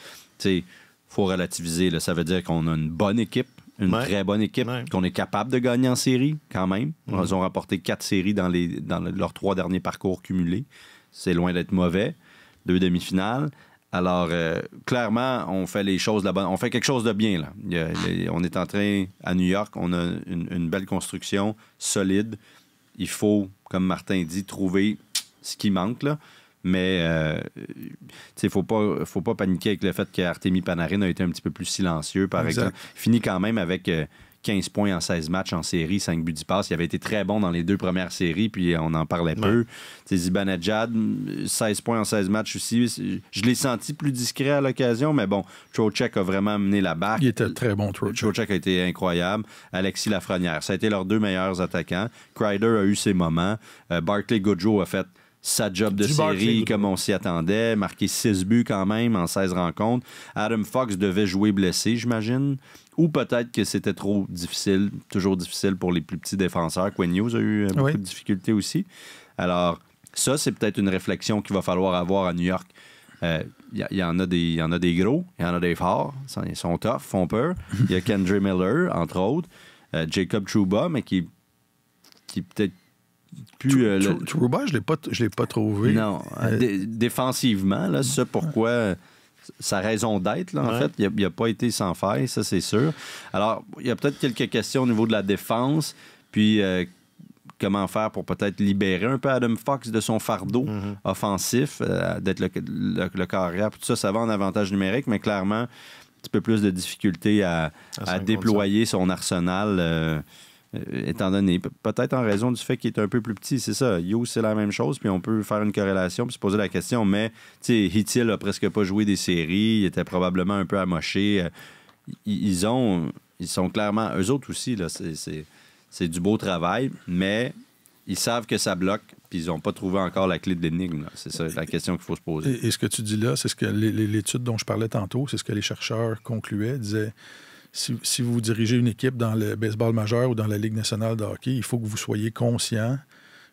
Il faut relativiser. Là. Ça veut dire qu'on a une bonne équipe, une très bonne équipe, qu'on est capable de gagner en série quand même. Ils ont remporté 4 séries dans leurs 3 derniers parcours cumulés. C'est loin d'être mauvais. 2 demi-finales. Alors, clairement, on fait les choses là-bas. On fait quelque chose de bien, là. On est en train, à New York, on a une belle construction solide. Il faut, comme Martin dit, trouver ce qui manque, là. Mais, il ne faut pas paniquer avec le fait qu'Artemi Panarin a été un petit peu plus silencieux, par exemple. Il finit quand même avec 15 points en 16 matchs en série, 5 buts 10 passes. Il avait été très bon dans les 2 premières séries, puis on en parlait peu. Zibanejad, 16 points en 16 matchs aussi. Je l'ai senti plus discret à l'occasion, mais bon, Trocheck a vraiment mené la barque. Il était très bon, Trocheck. Trocheck a été incroyable. Alexis Lafrenière, ça a été leurs 2 meilleurs attaquants. Kreider a eu ses moments. Barclay Goodrow a fait sa job de série comme on s'y attendait, marqué 6 buts quand même en 16 rencontres. Adam Fox devait jouer blessé, j'imagine. Ou peut-être que c'était trop difficile, toujours difficile pour les plus petits défenseurs. Quinn Hughes a eu beaucoup de difficultés aussi. Alors, ça, c'est peut-être une réflexion qu'il va falloir avoir à New York. Il y en a des gros, il y en a des forts. Ils sont tough, font peur. Il y a Kendre Miller, entre autres. Jacob Trouba, mais qui peut-être plus... Trouba, je l'ai pas trouvé. Non. Défensivement, là, c'est pourquoi... Sa raison d'être, là, en fait, il n'a pas été sans faille, ça, c'est sûr. Alors, il y a peut-être quelques questions au niveau de la défense, puis comment faire pour peut-être libérer un peu Adam Fox de son fardeau offensif, d'être le carrière, tout ça, ça va en avantage numérique, mais clairement, un petit peu plus de difficulté à déployer son arsenal, étant donné, peut-être en raison du fait qu'il est un peu plus petit, c'est ça. Hughes, c'est la même chose, puis on peut faire une corrélation puis se poser la question, mais Hill a presque pas joué des séries, il était probablement un peu amoché. Ils sont clairement, eux autres aussi, là, c'est du beau travail, mais ils savent que ça bloque, puis ils n'ont pas trouvé encore la clé de l'énigme. C'est ça la question qu'il faut se poser. Et ce que tu dis là, c'est ce que l'étude dont je parlais tantôt, c'est ce que les chercheurs concluaient, disaient... Si vous dirigez une équipe dans le baseball majeur ou dans la Ligue nationale de hockey, il faut que vous soyez conscient,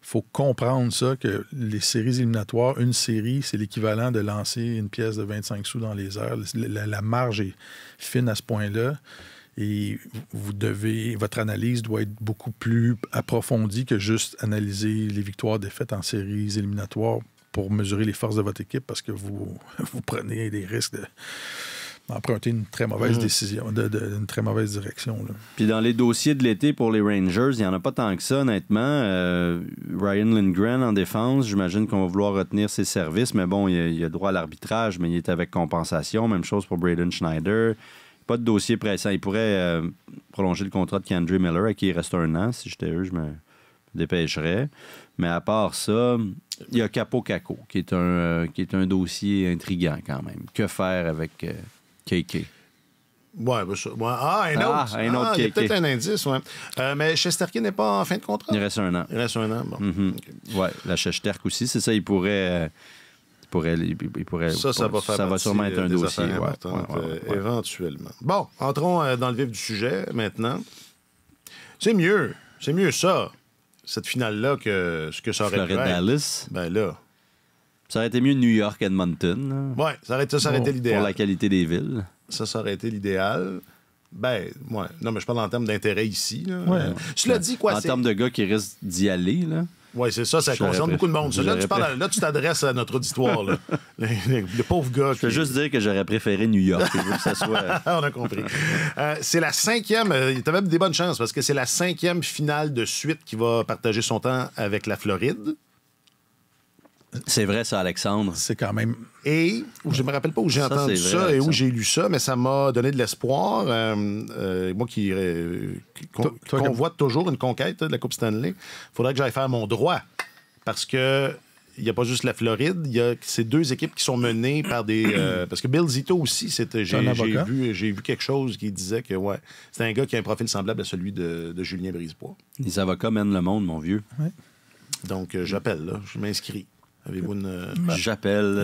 il faut comprendre ça, que les séries éliminatoires, une série, c'est l'équivalent de lancer une pièce de 25 sous dans les airs. La marge est fine à ce point-là. Et votre analyse doit être beaucoup plus approfondie que juste analyser les victoires-défaites en séries éliminatoires pour mesurer les forces de votre équipe, parce que vous prenez des risques emprunté une très mauvaise décision, une très mauvaise direction. Là. Puis dans les dossiers de l'été pour les Rangers, il n'y en a pas tant que ça, honnêtement. Ryan Lindgren en défense, j'imagine qu'on va vouloir retenir ses services, mais bon, il a droit à l'arbitrage, mais il est avec compensation. Même chose pour Braden Schneider. Pas de dossier pressant. Il pourrait prolonger le contrat de K'Andre Miller, à qui il reste 1 an. Si j'étais eux, je me dépêcherais. Mais à part ça, il y a Capo Caco, qui est un dossier intriguant quand même. Que faire avec KK? Ouais, un autre. Un autre il y a KK. peut-être un indice, ouais. Mais Shesterkin n'est pas en fin de contrat? Il reste 1 an. Il reste 1 an, bon. Okay. Ouais, la Shesterk aussi, c'est ça, il pourrait... Ça va faire ça va sûrement être un dossier. Ouais. Éventuellement. Bon, entrons dans le vif du sujet maintenant. C'est mieux ça, cette finale-là, que ce que ça aurait pu être. Floride-Dallas. Ben là. Ça aurait été mieux New York-Edmonton. Oui, ça aurait été l'idéal. Pour la qualité des villes. Ça aurait été l'idéal. Ben, ouais. Non, mais je parle en termes d'intérêt ici. Là. Ouais. Cela dit, quoi, en termes de gars qui risquent d'y aller, là. Oui, c'est ça concerne beaucoup de monde. Là, tu t'adresses à notre auditoire. Là. Le pauvre gars. Je veux juste dire que j'aurais préféré New York. Je veux que ça soit... On a compris. C'est la 5e. Tu avais des bonnes chances parce que c'est la 5e finale de suite qui va partager son temps avec la Floride. C'est vrai, ça, Alexandre. C'est quand même... Et je me rappelle pas où j'ai entendu ça et où j'ai lu ça, mais ça m'a donné de l'espoir. Moi qui convoite toujours une conquête de la Coupe Stanley, il faudrait que j'aille faire mon droit. Parce que il n'y a pas juste la Floride, il y a ces 2 équipes qui sont menées par des... parce que Bill Zito aussi, j'ai vu quelque chose qui disait que c'est un gars qui a un profil semblable à celui de Julien Brisebois. Les avocats mènent le monde, mon vieux. Ouais. Donc, j'appelle, là. Je m'inscris. Avez-vous une... J'appelle.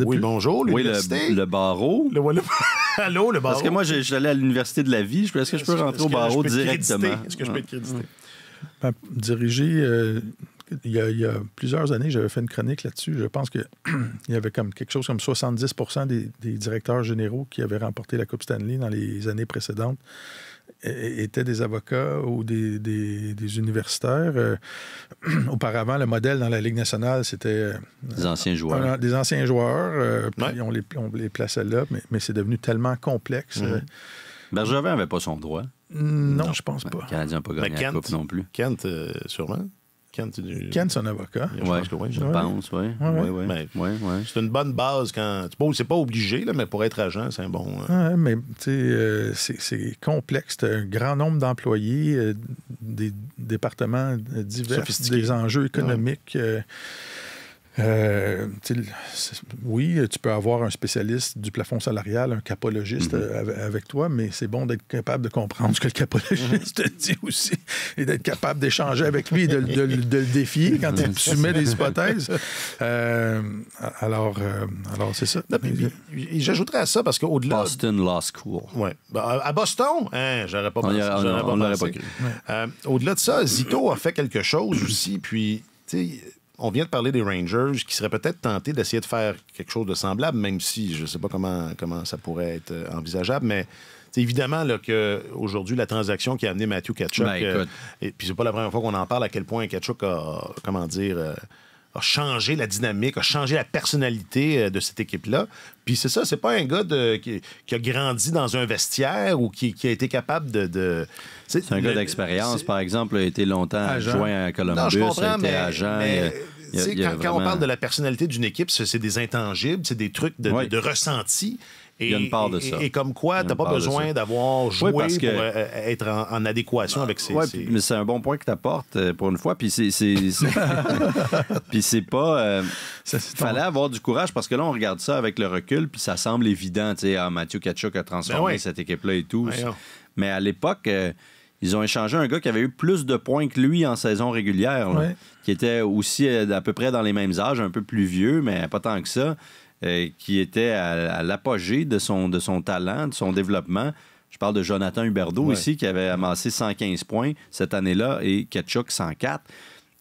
Oui, bonjour, l'université. Oui, le barreau. Allô, le barreau. Parce que moi, je suis allé à l'université de la vie. Est-ce que je peux rentrer au barreau directement? Est-ce que je peux être crédité? Diriger... Il y a plusieurs années, j'avais fait une chronique là-dessus. Je pense qu'il y avait comme quelque chose comme 70% des directeurs généraux qui avaient remporté la Coupe Stanley dans les années précédentes étaient des avocats ou des universitaires. Auparavant, le modèle dans la Ligue nationale, c'était... des anciens joueurs. Des anciens joueurs. Puis on les plaçait là, mais c'est devenu tellement complexe. Bergevin n'avait pas son droit. Non, je pense pas. Le Canadien n'a pas gagné la Coupe non plus. Kent, sûrement. Kent, c'est un avocat. Je pense, oui. C'est une bonne base quand... C'est pas obligé, là, mais pour être agent, c'est un bon... mais c'est complexe. C'est un grand nombre d'employés, des départements divers, des enjeux économiques... oui, tu peux avoir un spécialiste du plafond salarial, un capologiste avec toi, mais c'est bon d'être capable de comprendre ce que le capologiste dit aussi et d'être capable d'échanger avec lui et de le défier quand tu mets des hypothèses. Alors c'est ça. J'ajouterais à ça parce qu'au-delà... Boston Law School. Oui. À Boston, j'aurais pas pensé. On l'aurait pas cru. Au-delà de ça, Zito a fait quelque chose aussi, puis, tu sais... On vient de parler des Rangers qui seraient peut-être tentés d'essayer de faire quelque chose de semblable, même si je ne sais pas comment ça pourrait être envisageable, mais évidemment là, qu'aujourd'hui, la transaction qui a amené Matthew Tkachuk, et puis c'est pas la première fois qu'on en parle à quel point Tkachuk a changé la dynamique, a changé la personnalité de cette équipe-là. Puis c'est ça, c'est pas un gars qui a grandi dans un vestiaire ou qui a été capable de c'est un gars d'expérience, par exemple, a été longtemps adjoint à Columbus, a été agent. Quand on parle de la personnalité d'une équipe, c'est des intangibles, c'est des trucs de ressenti. Il y a une part de ça. Et comme quoi, tu n'as pas besoin d'avoir joué pour être en adéquation avec ces... Oui, mais c'est un bon point que tu apportes pour une fois. Puis puis c'est pas... fallait avoir du courage parce que là, on regarde ça avec le recul puis ça semble évident. Matthew Tkachuk a transformé cette équipe-là et tout. Mais à l'époque... ils ont échangé un gars qui avait eu plus de points que lui en saison régulière, qui était aussi à peu près dans les mêmes âges, un peu plus vieux, mais pas tant que ça, qui était à l'apogée de son talent, de son développement. Je parle de Jonathan Huberdeau ici, qui avait amassé 115 points cette année-là, et Tkachuk 104.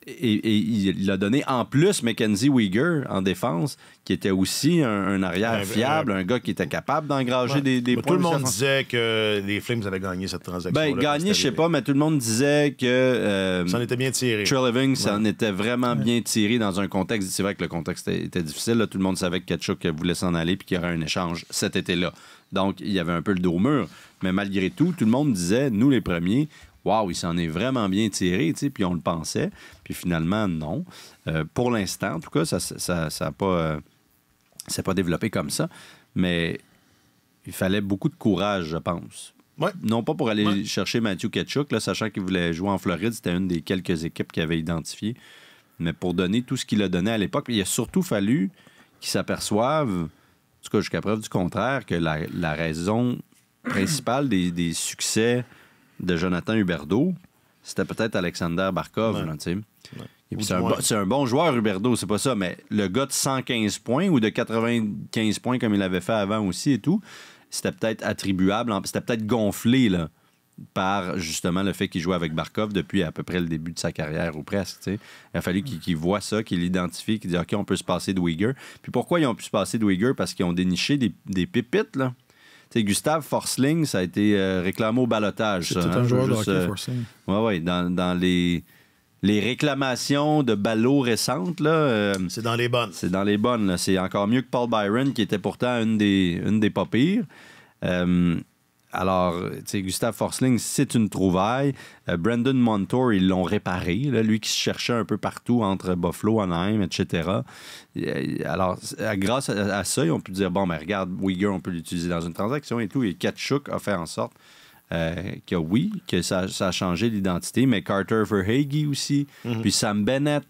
Et il a donné en plus Mackenzie Weegar en défense, qui était aussi un arrière fiable, un gars qui était capable d'engranger des points. Tout le monde disait que les Flames avaient gagné cette transaction. Gagné, je sais pas, mais tout le monde disait que ça en était bien tiré. Treliving, ça en était vraiment bien tiré dans un contexte. C'est vrai que le contexte était difficile. Là. Tout le monde savait que Tkachuk voulait s'en aller et qu'il y aurait un échange cet été-là. Donc, il y avait un peu le dos au mur. Mais malgré tout le monde disait, nous les premiers, waouh, il s'en est vraiment bien tiré, puis on le pensait. Puis finalement, non. Pour l'instant, en tout cas, ça n'a pas, c'est pas développé comme ça. Mais il fallait beaucoup de courage, je pense. Ouais. Non pas pour aller chercher Matthew Tkachuk, là, sachant qu'il voulait jouer en Floride, c'était une des quelques équipes qu'il avait identifiées. Mais pour donner tout ce qu'il a donné à l'époque, il a surtout fallu qu'il s'aperçoive, en tout cas jusqu'à preuve du contraire, que la raison principale des succès de Jonathan Huberdeau, c'était peut-être Alexander Barkov. Ouais. Là, et puis c'est un bon joueur, Huberdeau, c'est pas ça, mais le gars de 115 points ou de 95 points comme il avait fait avant aussi et tout, c'était peut-être attribuable, c'était peut-être gonflé là, par justement le fait qu'il jouait avec Barkov depuis à peu près le début de sa carrière ou presque. T'sais. Il a fallu qu'il voit ça, qu'il l'identifie, qu'il dise OK, on peut se passer de Weegar. Puis pourquoi ils ont pu se passer de Weegar? Parce qu'ils ont déniché des pépites, là. T'sais, Gustave Forsling, ça a été réclamé au balotage. C'est tout un joueur de hockey, Forsling. Oui, dans les réclamations de ballots récentes, là, c'est dans les bonnes. C'est dans les bonnes. Là. C'est encore mieux que Paul Byron, qui était pourtant une des pas pires. Alors, Gustave Forsling, c'est une trouvaille. Brandon Montour, ils l'ont réparé. Là, lui qui se cherchait un peu partout entre Buffalo, Anaheim, etc. Alors, grâce à ça, ils ont pu dire, bon, mais regarde, Weegar, on peut l'utiliser dans une transaction et tout. Et Tkachuk a fait en sorte que ça a changé l'identité. Mais Carter Verhaeghe aussi. Mm-hmm. Puis Sam Bennett.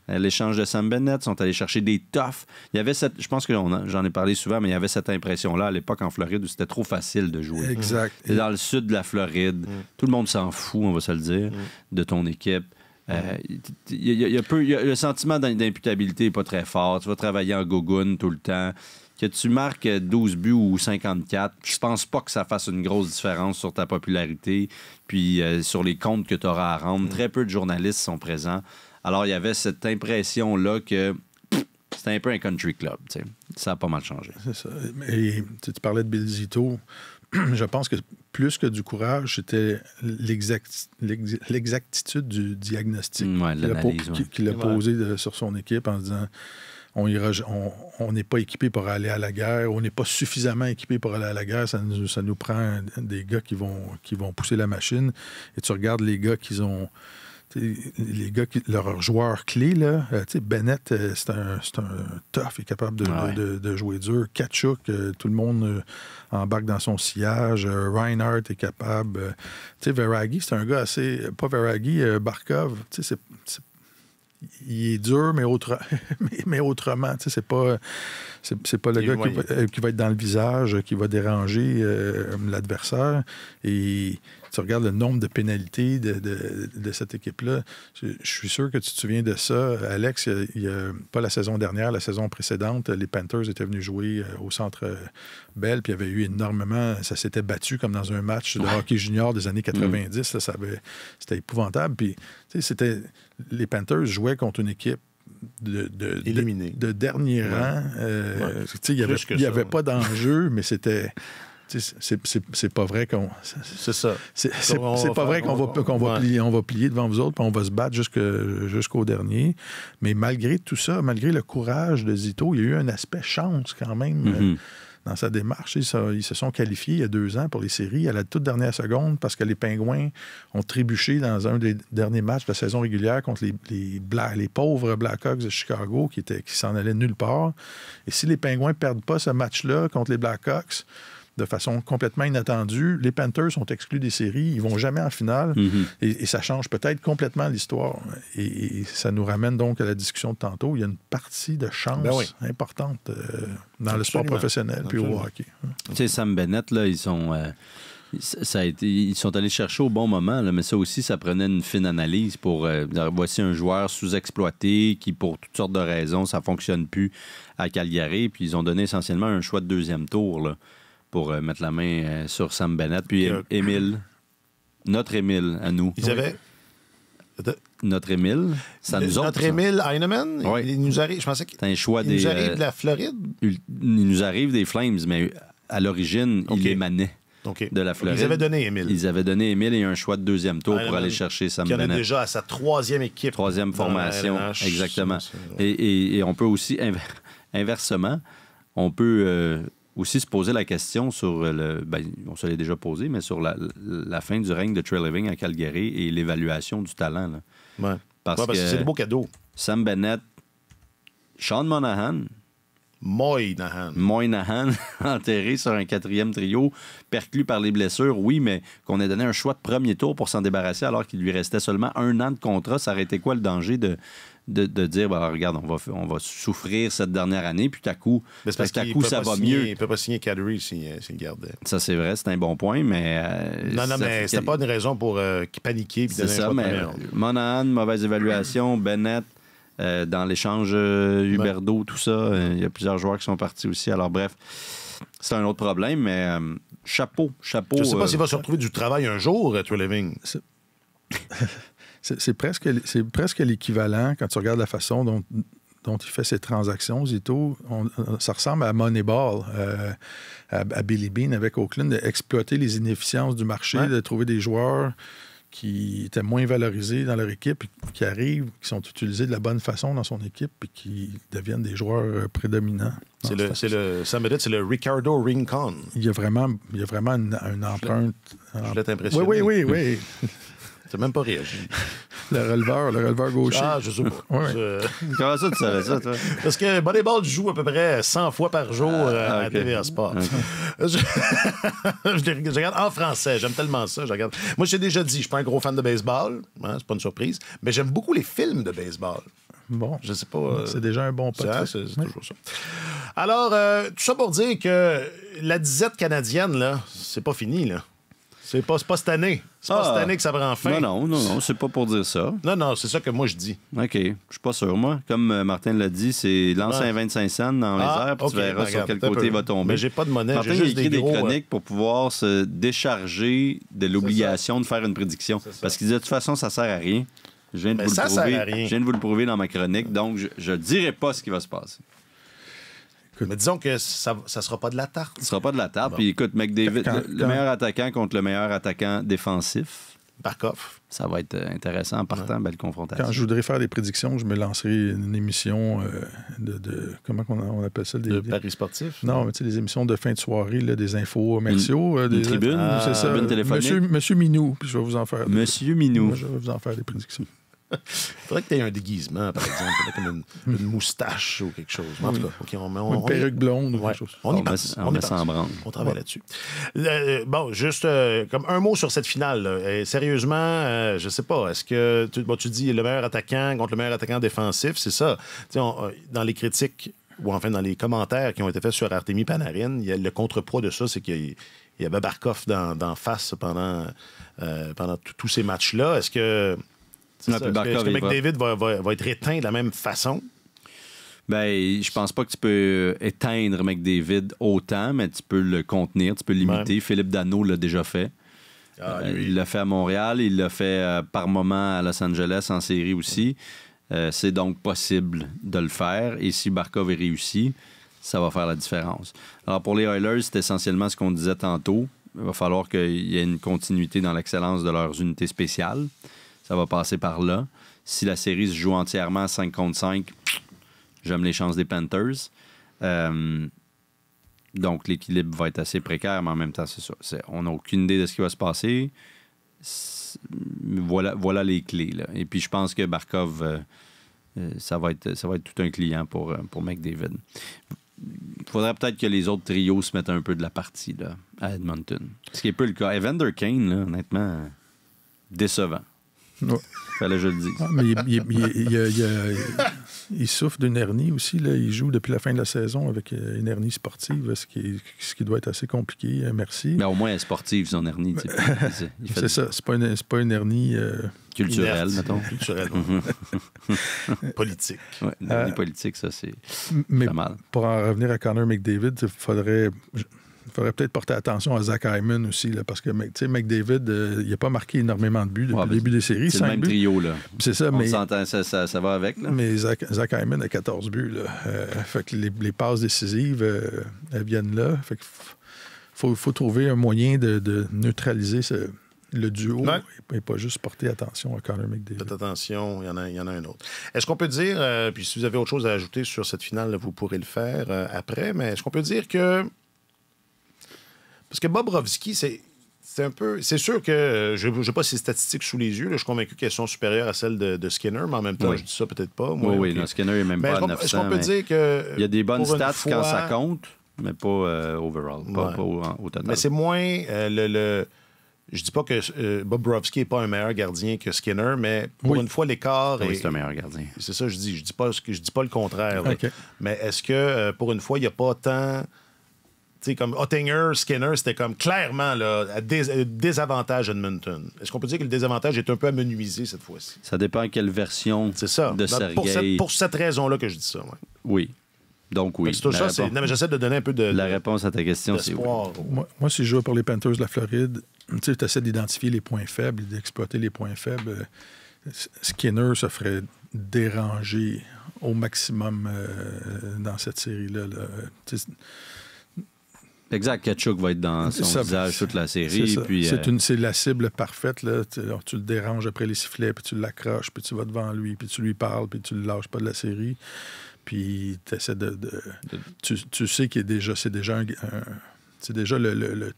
L'échange de Sam Bennett, sont allés chercher des toughs. Il y avait je pense que j'en ai parlé souvent, mais il y avait cette impression-là à l'époque en Floride où c'était trop facile de jouer. Exact. C'est dans le sud de la Floride. Tout le monde s'en fout, on va se le dire, de ton équipe. Le sentiment d'imputabilité n'est pas très fort. Tu vas travailler en gogoune tout le temps. Que tu marques 12 buts ou 54, je pense pas que ça fasse une grosse différence sur ta popularité puis sur les comptes que tu auras à rendre. Très peu de journalistes sont présents. Alors, il y avait cette impression-là que c'était un peu un country club. T'sais. Ça a pas mal changé. C'est ça. Et tu parlais de Bill Zito. Je pense que plus que du courage, c'était l'exactitude du diagnostic qu'il a posé sur son équipe en disant on n'est pas équipé pour aller à la guerre, on n'est pas suffisamment équipé pour aller à la guerre, ça nous prend des gars qui vont pousser la machine. Et tu regardes les gars qu'ils ont... Les gars, leurs joueurs clés, là, Bennett, c'est un tough, il est capable de jouer dur. Tkachuk, tout le monde embarque dans son sillage. Reinhardt est capable. Verhaeghe, c'est un gars assez... Pas Verhaeghe, Barkov, il est dur, mais autrement. C'est pas le gars qui va être dans le visage, qui va déranger l'adversaire. Et tu regardes le nombre de pénalités de cette équipe-là. Je suis sûr que tu te souviens de ça. Alex, pas la saison dernière, la saison précédente, les Panthers étaient venus jouer au Centre Bell, puis il y avait eu énormément... Ça s'était battu comme dans un match de hockey junior des années 90. Là, c'était épouvantable. Puis, les Panthers jouaient contre une équipe de dernier rang. Il n'y avait pas d'enjeu, mais c'était... C'est pas vrai qu'on... C'est ça. C'est pas vrai qu'on va plier devant vous autres puis on va se battre jusqu'au dernier. Mais malgré tout ça, malgré le courage de Zito, il y a eu un aspect chance quand même dans sa démarche. Ils se sont qualifiés il y a 2 ans pour les séries à la toute dernière seconde parce que les Pingouins ont trébuché dans un des derniers matchs de la saison régulière contre les pauvres Blackhawks de Chicago qui s'en allaient nulle part. Et si les Pingouins perdent pas ce match-là contre les Blackhawks, de façon complètement inattendue. Les Panthers sont exclus des séries. Ils ne vont jamais en finale. Et ça change peut-être complètement l'histoire. Et ça nous ramène donc à la discussion de tantôt. Il y a une partie de chance importante dans le sport professionnel puis au hockey. Tu sais, Sam Bennett, là, ils sont allés chercher au bon moment, là, mais ça aussi, ça prenait une fine analyse pour dire, voici un joueur sous-exploité qui, pour toutes sortes de raisons, ça ne fonctionne plus à Calgary. Puis ils ont donné essentiellement un choix de 2e tour, là, pour mettre la main sur Sam Bennett. Puis Émile, notre Émile à nous. Ils avaient... notre Émile. C'est à nous autres. Notre Émile Heinemann, il nous arrive, je pensais qu'il nous arrive de la Floride. Il nous arrive des Flames, mais à l'origine, il émanait de la Floride. Ils avaient donné Émile. Ils avaient donné Émile et un choix de deuxième tour pour aller chercher Sam Bennett. Il en a déjà à sa troisième équipe. Troisième formation, exactement. Et on peut aussi, inversement, on peut aussi se poser la question sur on se l'est déjà posé, mais sur la fin du règne de Trey Living à Calgary et l'évaluation du talent. Là. Ouais. Parce que c'est des beaux cadeaux. Sam Bennett, Sean Monahan, enterré sur un 4e trio, perclus par les blessures, oui, mais qu'on ait donné un choix de premier tour pour s'en débarrasser alors qu'il lui restait seulement 1 an de contrat, ça aurait été quoi le danger de dire, regarde, on va souffrir cette dernière année, puis tout à coup, ça va mieux. Il ne peut pas signer Kadri s'il gardait. Ça, c'est vrai, c'est un bon point, mais... mais c'était pas une raison pour paniquer. C'est ça, mais Monahan, mauvaise évaluation, Bennett, dans l'échange Huberdeau, tout ça, il y a plusieurs joueurs qui sont partis aussi. Alors bref, c'est un autre problème, mais chapeau. Je ne sais pas s'il va se retrouver du travail un jour, Trey Living. C'est presque l'équivalent, quand tu regardes la façon dont il fait ses transactions, Zito. Ça ressemble à Moneyball, à Billy Bean avec Oakland, d'exploiter les inefficiences du marché, de trouver des joueurs qui étaient moins valorisés dans leur équipe, qui arrivent, qui sont utilisés de la bonne façon dans son équipe et qui deviennent des joueurs prédominants. Sam Bennett, c'est le Ricardo Rincon. Il y a vraiment une empreinte. Je l'ai impressionné. Oui. T'as même pas réagi. Le releveur gaucher. Ah, je sais pas. Comment ça, tu savais ça, toi? Parce que Moneyball joue à peu près 100 fois par jour à TVA Sport. Okay. Je regarde en français. J'aime tellement ça. Moi, je t'ai déjà dit, je suis pas un gros fan de baseball. C'est pas une surprise. Mais j'aime beaucoup les films de baseball. Bon. Je sais pas. C'est déjà un bon pas. C'est toujours ça. Alors, tout ça pour dire que la disette canadienne, là, c'est pas fini, là. C'est pas cette année. C'est pas cette année que ça prend fin. Non, c'est pas pour dire ça. Non, c'est ça que moi je dis. OK, je suis pas sûr, moi. Comme Martin l'a dit, c'est lance un 25 cents dans les airs, puis tu verras sur quel côté il va tomber. Mais j'ai pas de monnaie, Martin j'ai juste a écrit des gros, chroniques pour pouvoir se décharger de l'obligation de faire une prédiction. Parce qu'il disait, de toute façon, ça sert à rien. Je viens de vous le prouver dans ma chronique, donc je dirai pas ce qui va se passer. Mais disons que ça sera pas de la tarte. Ça sera pas de la tarte. Bon. Puis écoute, McDavid, le meilleur attaquant contre le meilleur attaquant défensif. Barkov. Ça va être intéressant en partant, belle confrontation. Quand je voudrais faire des prédictions, je me lancerai une émission comment on appelle ça? De paris sportifs? Non, mais tu sais, les émissions de fin de soirée, là, des infos commerciaux. Une tribune? C'est ça. Tribune téléphonique? Monsieur Minou, puis je vais vous en faire. Monsieur Minou. Moi, je vais vous en faire des prédictions. Il faudrait que tu aies un déguisement, par exemple, comme une moustache ou quelque chose. En tout cas, une perruque blonde ou quelque chose. On met ça en branle. On travaille là-dessus. Bon, juste comme un mot sur cette finale. Sérieusement, je sais pas, est-ce que tu dis le meilleur attaquant contre le meilleur attaquant défensif, c'est ça. Dans les critiques, ou enfin dans les commentaires qui ont été faits sur Artemi Panarin, il y a le contrepoids de ça, c'est qu'il y avait Barkov d'en face pendant tous ces matchs-là. Est-ce que McDavid va être éteint de la même façon? Ben, je pense pas que tu peux éteindre McDavid autant, mais tu peux le contenir, tu peux limiter. Ouais. Philippe Danault l'a déjà fait. Il l'a fait à Montréal, il l'a fait par moment à Los Angeles en série aussi. C'est donc possible de le faire. Et si Barkov est réussi, ça va faire la différence. Alors pour les Oilers, c'est essentiellement ce qu'on disait tantôt. Il va falloir qu'il y ait une continuité dans l'excellence de leurs unités spéciales. Ça va passer par là. Si la série se joue entièrement à 5 contre 5, j'aime les chances des Panthers. Donc, l'équilibre va être assez précaire, mais en même temps, c'est ça. On n'a aucune idée de ce qui va se passer. Voilà les clés, là. Et puis, je pense que Barkov, ça va être tout un client pour McDavid. Il faudrait peut-être que les autres trios se mettent un peu de la partie là, à Edmonton. Ce qui est peu le cas. Evander Kane, là, honnêtement, décevant. Ouais. Fallait que je le dise. Mais il souffre d'une hernie aussi. Là. Il joue depuis la fin de la saison avec une hernie sportive, ce qui doit être assez compliqué. Merci. Mais au moins, elle est sportive, son hernie. C'est ça. C'est pas une hernie... culturelle, mettons. Culturelle. Politique. Oui, l'hernie politique, ça, c'est mais pas mal. Pour en revenir à Connor McDavid, il faudrait... faudrait peut-être porter attention à Zach Hyman aussi, là, parce que McDavid, il n'a pas marqué énormément de buts depuis le début des séries. C'est le même trio, là. C'est ça, mais ça va avec. Là. Mais Zach Hyman a 14 buts. Là. Fait que les passes décisives, elles viennent là. Fait que faut trouver un moyen de neutraliser le duo et pas juste porter attention à Connor McDavid. Faites attention, il y en a un autre. Est-ce qu'on peut dire, puis si vous avez autre chose à ajouter sur cette finale, là, vous pourrez le faire après, mais est-ce qu'on peut dire que... Parce que Bobrovski, c'est un peu... C'est sûr que je n'ai pas ces statistiques sous les yeux. Là, je suis convaincu qu'elles sont supérieures à celles de Skinner, mais en même temps, je dis ça peut-être pas. Moi, oui, non, Skinner n'est même pas à 900. Est-ce qu'on peut dire que... Il y a des bonnes stats quand ça compte, mais pas overall, pas au total. Mais c'est moins Je dis pas que Bobrovski n'est pas un meilleur gardien que Skinner, mais pour une fois, l'écart est... Oui, c'est un meilleur gardien. C'est ça que je dis. Je dis pas le contraire. Okay. Mais est-ce que, pour une fois, il n'y a pas tant... Tu sais, comme Ottinger, Skinner, c'était comme clairement là, à désavantage Edmonton. Est-ce qu'on peut dire que le désavantage est un peu amenuisé cette fois-ci? Ça dépend à quelle version de Sergei. Pour cette raison-là que je dis ça. Ouais. Oui. Donc, oui. C'est ça, non, mais j'essaie de donner un peu de... La réponse à ta question, c'est oui. Moi, si je jouais pour les Panthers de la Floride, tu essaies d'identifier les points faibles et d'exploiter les points faibles. Skinner se ferait déranger au maximum dans cette série-là. Exact. Kachuk va être dans son visage toute la série. C'est la cible parfaite. Là. Tu le déranges après les sifflets, puis tu l'accroches, puis tu vas devant lui, puis tu lui parles, puis tu le lâches pas de la série. Puis tu essaies tu sais qu'il c'est déjà le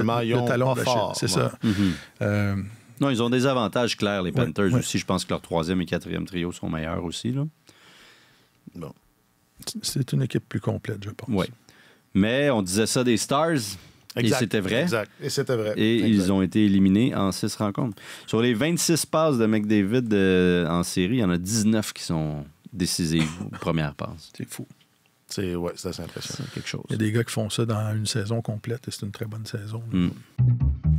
maillon talon pas fort. C'est ça. Mm-hmm. Non, ils ont des avantages clairs, les Panthers aussi. Je pense que leur 3e et 4e trio sont meilleurs aussi. Là. Bon. C'est une équipe plus complète, je pense. Oui. Mais on disait ça des Stars. Exact, et c'était vrai. Exact. Et c'était vrai. Et ils ont été éliminés en 6 rencontres. Sur les 26 passes de McDavid en série, il y en a 19 qui sont décisives aux premières passes. C'est fou. C'est assez impressionnant. C'est quelque chose. Il y a des gars qui font ça dans une saison complète et c'est une très bonne saison.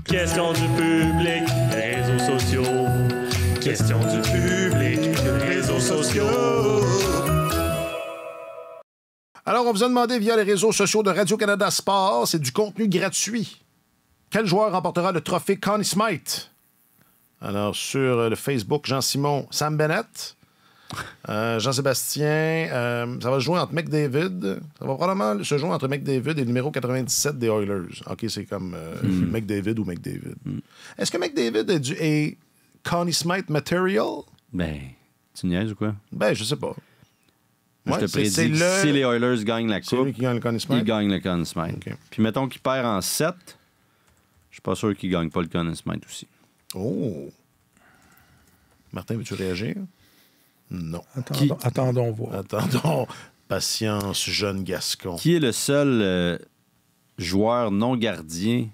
Question du public, réseaux sociaux. Question du public, réseaux sociaux. Alors, on vous a demandé via les réseaux sociaux de Radio-Canada Sport, c'est du contenu gratuit. Quel joueur remportera le trophée Conn Smythe? Alors, sur le Facebook, Jean-Simon, Sam Bennett. Jean-Sébastien, ça va se jouer entre McDavid. Ça va probablement se jouer entre McDavid et le numéro 97 des Oilers. OK, c'est comme McDavid ou McDavid. Est-ce que McDavid est Conn Smythe material? Ben, tu niaises ou quoi? Ben, je sais pas. Je te prédis que si les Oilers gagnent la Coupe, lui qui gagne le Conn Smythe? Il gagne le Conn Smythe. Okay. Puis mettons qu'il perd en 7, je suis pas sûr qu'il gagne pas le Conn Smythe aussi. Oh! Martin, veux-tu réagir? Non. Attendons voir. Attendons. Patience, jeune Gascon. Qui est le seul joueur non gardien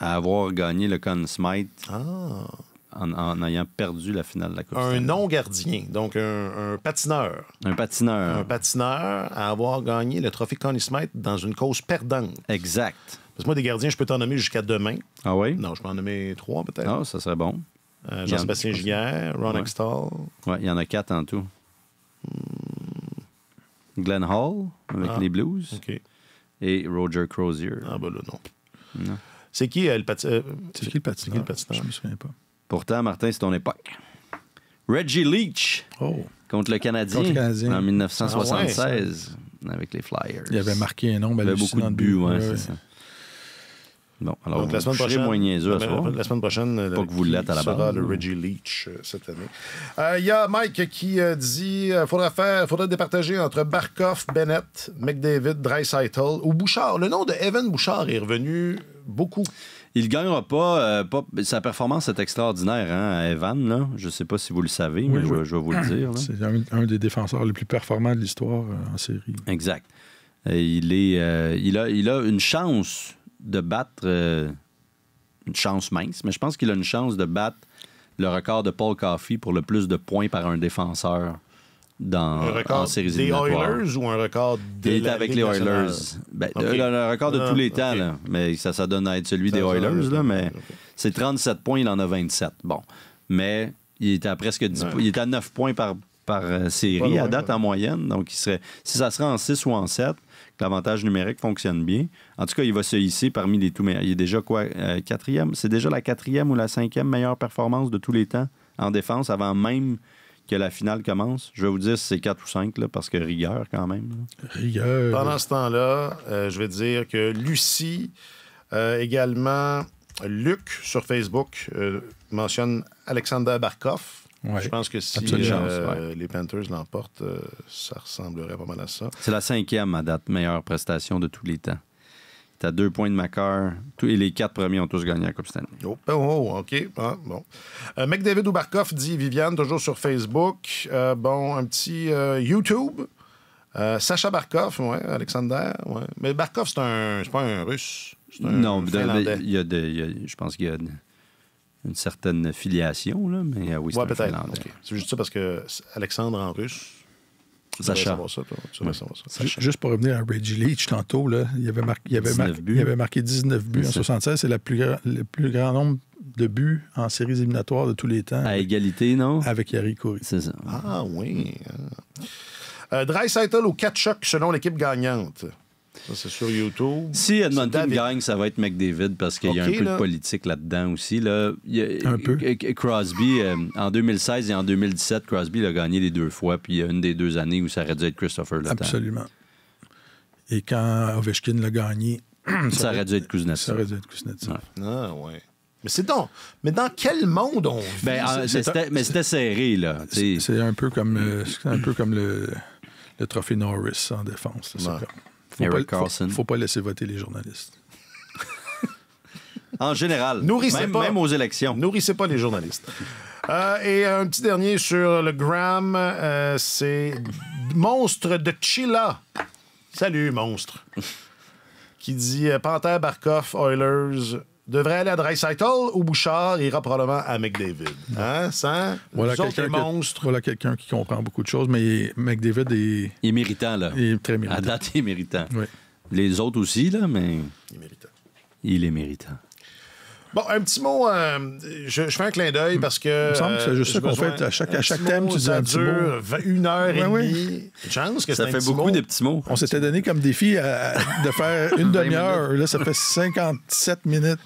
à avoir gagné le Conn Smythe en ayant perdu la finale de la Coupe Stanley? Un non-gardien, donc un patineur. Un patineur. Un patineur à avoir gagné le trophée Conn Smythe dans une cause perdante. Exact. Parce que moi, des gardiens, je peux t'en nommer jusqu'à demain. Ah oui? Non, je peux en nommer 3 peut-être. Ah, ça serait bon. Jean-Sébastien Giguère, Ron Extall. Oui, il y en a 4 en tout. Glenn Hall, avec les Blues. Okay. Et Roger Crozier. Ah, ben là, non. C'est qui le patineur? C'est qui le patineur? Je me souviens pas. Pourtant, Martin, c'est ton époque. Reggie Leach contre le Canadien en 1976 avec les Flyers. Il avait marqué un nombre hallucinant de buts. C'est ça. Bon, alors donc, la semaine prochaine, moins niaiseux à soir. La semaine prochaine, pas que vous l'êtes à la base. Sera le Reggie Leach cette année. Il y a Mike qui dit faudrait départager entre Barkov, Bennett, McDavid, Draisaitl ou Bouchard. Le nom de Evan Bouchard est revenu beaucoup. Il ne gagnera pas. Sa performance est extraordinaire, hein, Evan. Là. Je ne sais pas si vous le savez, mais je vais vous le dire. Là. C'est un des défenseurs les plus performants de l'histoire en série. Exact. Il a une chance de battre, une chance mince, mais je pense qu'il a une chance de battre le record de Paul Coffey pour le plus de points par un défenseur en séries éliminatoires. Des Oilers ou un record de Il est avec les Oilers. Ben, le record de tous les temps, là, mais ça donne à être celui des Oilers, là, mais c'est 37 points, il en a 27. Bon. Mais il était à presque 10 il était à 9 points par par série à date en moyenne. Donc, si ça serait en 6 ou en 7, que l'avantage numérique fonctionne bien, en tout cas, il va se hisser parmi les tout meilleurs. Il est déjà quoi? 4e? C'est déjà la 4e ou la 5e meilleure performance de tous les temps en défense avant même que la finale commence. Je vais vous dire si c'est 4 ou 5, là, parce que rigueur quand même. Là. Rigueur. Pendant ce temps-là, je vais dire que Lucie, également Luc sur Facebook, mentionne Alexander Barkov. Ouais. Je pense que si les Panthers l'emportent, ça ressemblerait pas mal à ça. C'est la 5e à date, meilleure prestation de tous les temps. Tu as 2 points de Makar. Et les 4 premiers ont tous gagné la Coupe Stanley. OK. Ah, bon. McDavid ou Barkov, dit Viviane, toujours sur Facebook. Un petit YouTube. Sacha Barkov, Alexander. Ouais. Mais Barkov, c'est pas un Russe. C'est un Finlandais. Je pense qu'il y a une certaine filiation, là, mais oui, c'est un peut-être. Finlandais. Okay. C'est juste ça parce que Alexandre en russe. Sacha. Juste pour revenir à Reggie Leach tantôt, là, il avait marqué 19 buts en 76. C'est le plus grand nombre de buts en séries éliminatoires de tous les temps. À égalité, non? Avec Jari Kurri. C'est ça. Ah oui. Draisaitl ou Tkachuk selon l'équipe gagnante. Ça, c'est sur YouTube. Si Edmonton gagne, ça va être McDavid parce qu'il y a un peu de politique là-dedans aussi. Là. Un peu. Crosby, en 2016 et en 2017, Crosby a gagné les 2 fois, puis il y a une des 2 années où ça aurait dû être Christopher Le Temps. Absolument. Et quand Ovechkin l'a gagné... ça aurait dû être Kuznetsov. Ça aurait dû être Kuznetsov. Ouais. Ah, ouais. Mais dans quel monde on vit? Mais c'était serré, là. C'est un peu comme le trophée Norris en défense. Eric Carlson. Faut pas laisser voter les journalistes. En général. Même aux élections. Nourrissez pas les journalistes. Et un petit dernier sur le Gram, c'est Monstre de Chilla. Salut, Monstre. Qui dit Panther, Barkov, Oilers devrait aller à Draisaitl ou Bouchard ira probablement à McDavid. Hein, ça? Voilà quelqu'un qui comprend beaucoup de choses, mais McDavid est... Il est méritant, là. Il est très méritant. À date, il est méritant. Oui. Les autres aussi, là, mais... Il est méritant. Il est méritant. Bon, un petit mot, je fais un clin d'œil parce que... Il me semble que c'est juste ça qu'on fait. À chaque thème, tu dis un petit mot. Ça dure 1h30. Chance que ça fait beaucoup de petits mots. On s'était donné comme défi de faire une demi-heure. Là, ça fait 57 minutes.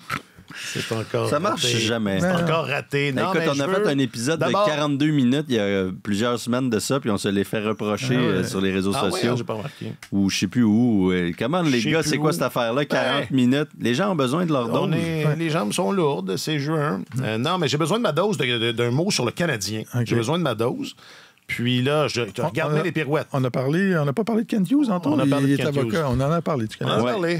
C'est encore ça marche raté. Jamais. C'est encore raté. Non, écoute, on a fait un épisode de 42 minutes il y a plusieurs semaines de ça, puis on se les fait reprocher sur les réseaux sociaux. Ouais, j'ai pas remarqué. Ou je sais plus où. Comment les gars, c'est quoi cette affaire-là? 40 minutes. Les gens ont besoin de leur dose. Les jambes sont lourdes, c'est juin. Non, mais j'ai besoin de ma dose d'un mot sur le Canadien. Okay. J'ai besoin de ma dose. Puis là, je regardais les pirouettes. On n'a pas parlé de Kent Hughes, Antoine. Il est avocat. On en a parlé du Canadien. On en a parlé.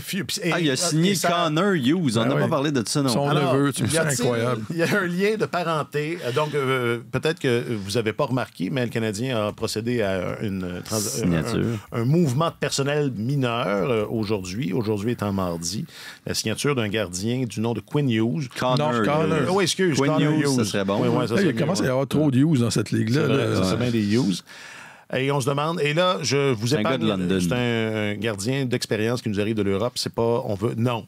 Il a signé Connor Hughes. On n'a pas parlé de ça non plus. Son neveu, c'est incroyable. Il y a un lien de parenté. Donc, peut-être que vous n'avez pas remarqué, mais le Canadien a procédé à un mouvement de personnel mineur aujourd'hui. Aujourd'hui étant mardi. La signature d'un gardien du nom de Quinn Hughes. Connor. Oui, excuse. Quinn Hughes, ça serait bon. Oui, il commence à y avoir trop de Hughes dans cette ligue-là. C'est bien des Hughes. Et on se demande, et là, je vous épargne, c'est un gardien d'expérience qui nous arrive de l'Europe, c'est pas,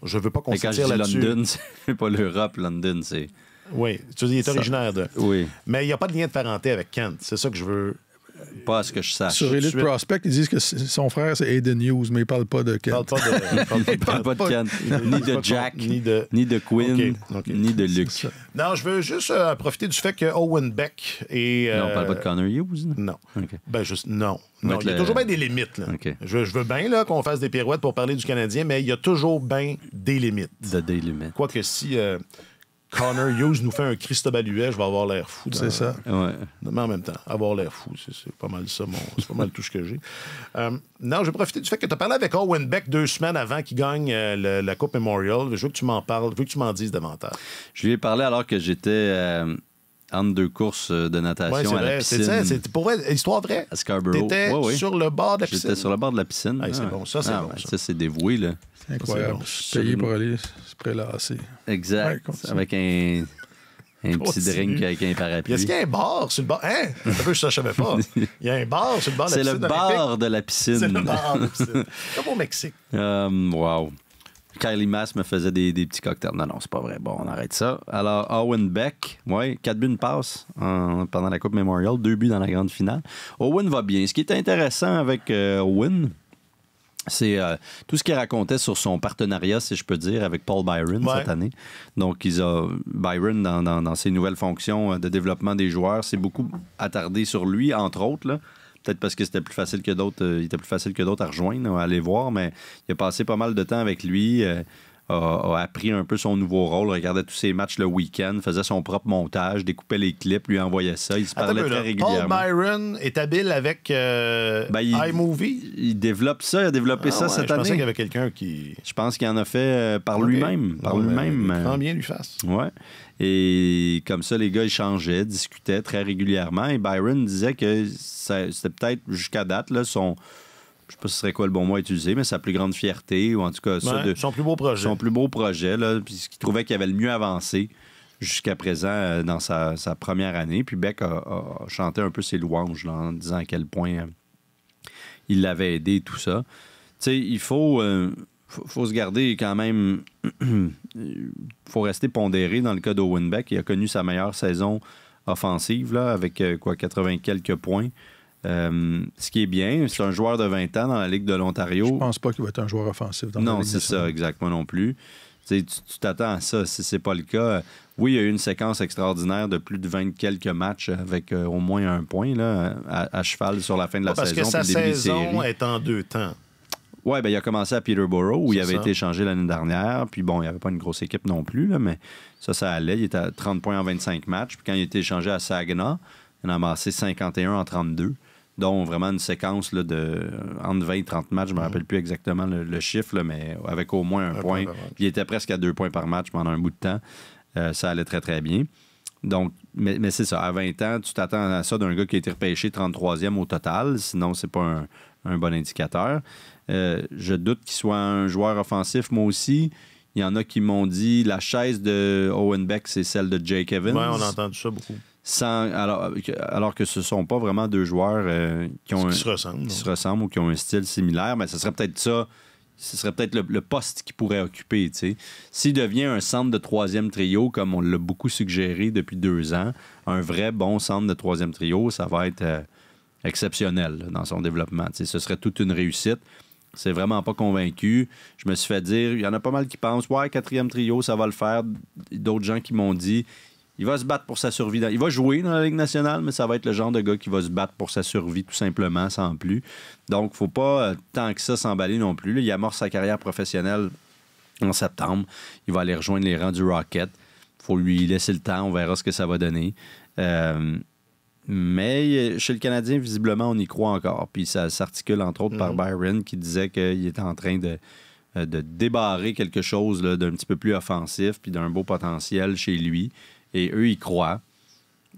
je veux pas qu'on s'attire là-dessus. London, c'est pas l'Europe, London, c'est... Oui, tu dis, il est originaire de... Oui. Mais il n'y a pas de lien de parenté avec Kent, c'est ça que je veux... Pas à ce que je sache. Sur Elite Prospect, ils disent que son frère, c'est Aiden Hughes, mais il ne parle pas de Kent. Il parle pas de Kent, ni de Jack, ni de Quinn, ni de Luke. Non, je veux juste profiter du fait que Owen Beck est... Non, on parle pas de Connor Hughes? Non. Okay. Ben, juste, non. Il y a toujours bien des limites. Là. Okay. Je veux bien là, qu'on fasse des pirouettes pour parler du Canadien, mais il y a toujours bien des limites. Des limites. Quoique si... Connor Hughes nous fait un Cristobal Huet, je vais avoir l'air fou. C'est ça. Ouais. Mais en même temps, avoir l'air fou, c'est pas mal ça, c'est pas mal tout ce que j'ai. Non, je vais profiter du fait que tu as parlé avec Owen Beck 2 semaines avant qu'il gagne la Coupe Memorial. Je veux que tu m'en parles, je veux que tu m'en dises davantage. Je lui ai parlé alors que j'étais entre 2 courses de natation à la piscine. C'est pour vrai, histoire vraie. À Scarborough. T'étais sur le bord de la piscine. J'étais sur le bord de la piscine. C'est bon, ça, c'est bon. Ça, c'est dévoué, là. C'est incroyable. Payé pour aller se prélasser. Exact. Avec un petit drink avec un parapluie. Est-ce qu'il y a un bar sur le bord? Hein? Ça, je savais pas. Il y a un bar sur le bord de la piscine. C'est le bar de la piscine. C'est le bar de la piscine. Comme au Mexique. Wow. Kylie Mass me faisait des petits cocktails. Non, c'est pas vrai. Bon, on arrête ça. Alors, Owen Beck, 4 buts, une passe pendant la Coupe Memorial, 2 buts dans la grande finale. Owen va bien. Ce qui est intéressant avec Owen, c'est tout ce qu'il racontait sur son partenariat, si je peux dire, avec Paul Byron cette année. Donc, Byron, dans ses nouvelles fonctions de développement des joueurs, s'est beaucoup attardé sur lui, entre autres, là. Peut-être parce que c'était plus facile que d'autres. Il était plus facile que d'autres à rejoindre, à aller voir, mais il a passé pas mal de temps avec lui, a appris un peu son nouveau rôle, regardait tous ses matchs le week-end, faisait son propre montage, découpait les clips, lui envoyait ça. Il se parlait très régulièrement. Paul Byron est habile avec iMovie? Il développe ça, il a développé ça cette année. Je pensais qu'il y avait quelqu'un qui... Je pense qu'il en a fait par lui-même. Il prend bien lui fasse. Ouais. Et comme ça, les gars échangeaient, discutaient très régulièrement. Et Byron disait que c'était peut-être jusqu'à date, là, je sais pas si ce serait quoi le bon mot à utiliser, mais sa plus grande fierté, ou en tout cas son plus beau projet. Son plus beau projet, là, puis ce qu'il trouvait qu'il avait le mieux avancé jusqu'à présent dans sa première année. Puis Beck a chanté un peu ses louanges là, en disant à quel point il l'avait aidé, tout ça. Tu sais, il faut se garder quand même... Il faut rester pondéré dans le cas d'Owen Beck. Il a connu sa meilleure saison offensive là, avec 80 quelques points. Ce qui est bien, c'est un joueur de 20 ans dans la Ligue de l'Ontario. Je pense pas qu'il va être un joueur offensif dans la Ligue. Non, c'est ça, exactement non plus. Tu t'attends à ça, si c'est pas le cas. Oui, il y a eu une séquence extraordinaire de plus de 20 quelques matchs avec au moins un point là, à cheval sur la fin de la saison. Parce que sa saison est en 2 temps. Oui, il a commencé à Peterborough, où il avait été échangé l'année dernière. Puis bon, il n'y avait pas une grosse équipe non plus, là, mais ça allait. Il était à 30 points en 25 matchs. Puis quand il a été échangé à Saginaw, il en a amassé 51 en 32. dont vraiment une séquence là, de entre 20 et 30 matchs, je ne me rappelle plus exactement le chiffre, là, mais avec au moins un point. Il était presque à 2 points par match pendant un bout de temps. Ça allait très, très bien. Donc, mais c'est ça, à 20 ans, tu t'attends à ça d'un gars qui a été repêché 33e au total, sinon c'est pas un bon indicateur. Je doute qu'il soit un joueur offensif, moi aussi. Il y en a qui m'ont dit la chaise de Owen Beck, c'est celle de Jake Evans. Oui, on a entendu ça beaucoup. Alors que ce ne sont pas vraiment deux joueurs qui se ressemblent ou qui ont un style similaire, mais ce serait peut-être ça. Ce serait peut-être le poste qu'il pourrait occuper. T'sais. S'il devient un centre de troisième trio, comme on l'a beaucoup suggéré depuis 2 ans, un vrai bon centre de troisième trio, ça va être exceptionnel là, dans son développement. T'sais. Ce serait toute une réussite. C'est vraiment pas convaincu. Je me suis fait dire, il y en a pas mal qui pensent, ouais, 4e trio, ça va le faire. D'autres gens qui m'ont dit, il va se battre pour sa survie. Il va jouer dans la Ligue nationale, mais ça va être le genre de gars qui va se battre pour sa survie, tout simplement, sans plus. Donc, faut pas tant que ça s'emballer non plus. Là, il amorce sa carrière professionnelle en septembre. Il va aller rejoindre les rangs du Rocket. Faut lui laisser le temps. On verra ce que ça va donner. Mais chez le Canadien, visiblement, on y croit encore. Puis ça s'articule, entre autres, par Byron, qui disait qu'il était en train de débarrer quelque chose là, d'un petit peu plus offensif puis d'un beau potentiel chez lui. Et eux, ils croient.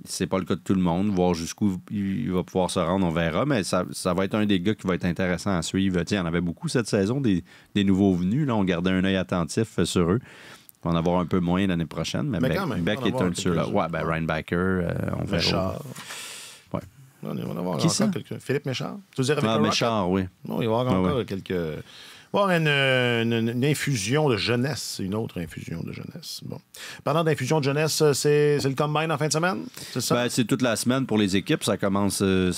C'est pas le cas de tout le monde. Voir jusqu'où il va pouvoir se rendre, on verra. Mais ça va être un des gars qui va être intéressant à suivre. Tiens, il y en avait beaucoup cette saison, des nouveaux venus. Là, on gardait un œil attentif sur eux. On va en avoir un peu moins l'année prochaine. Mais Beck est un de ceux-là. Ouais, Ryan Baker, on verra. Méchard. Ouais. On va en avoir encore quelques. Philippe Méchard. Tu veux dire avec Méchard, oui. Non, il va y avoir encore quelques. Il va y avoir une infusion de jeunesse, une autre infusion de jeunesse. Bon. Parlant d'infusion de jeunesse, c'est le combine en fin de semaine? C'est ça? Ben, c'est toute la semaine pour les équipes. Ça commençait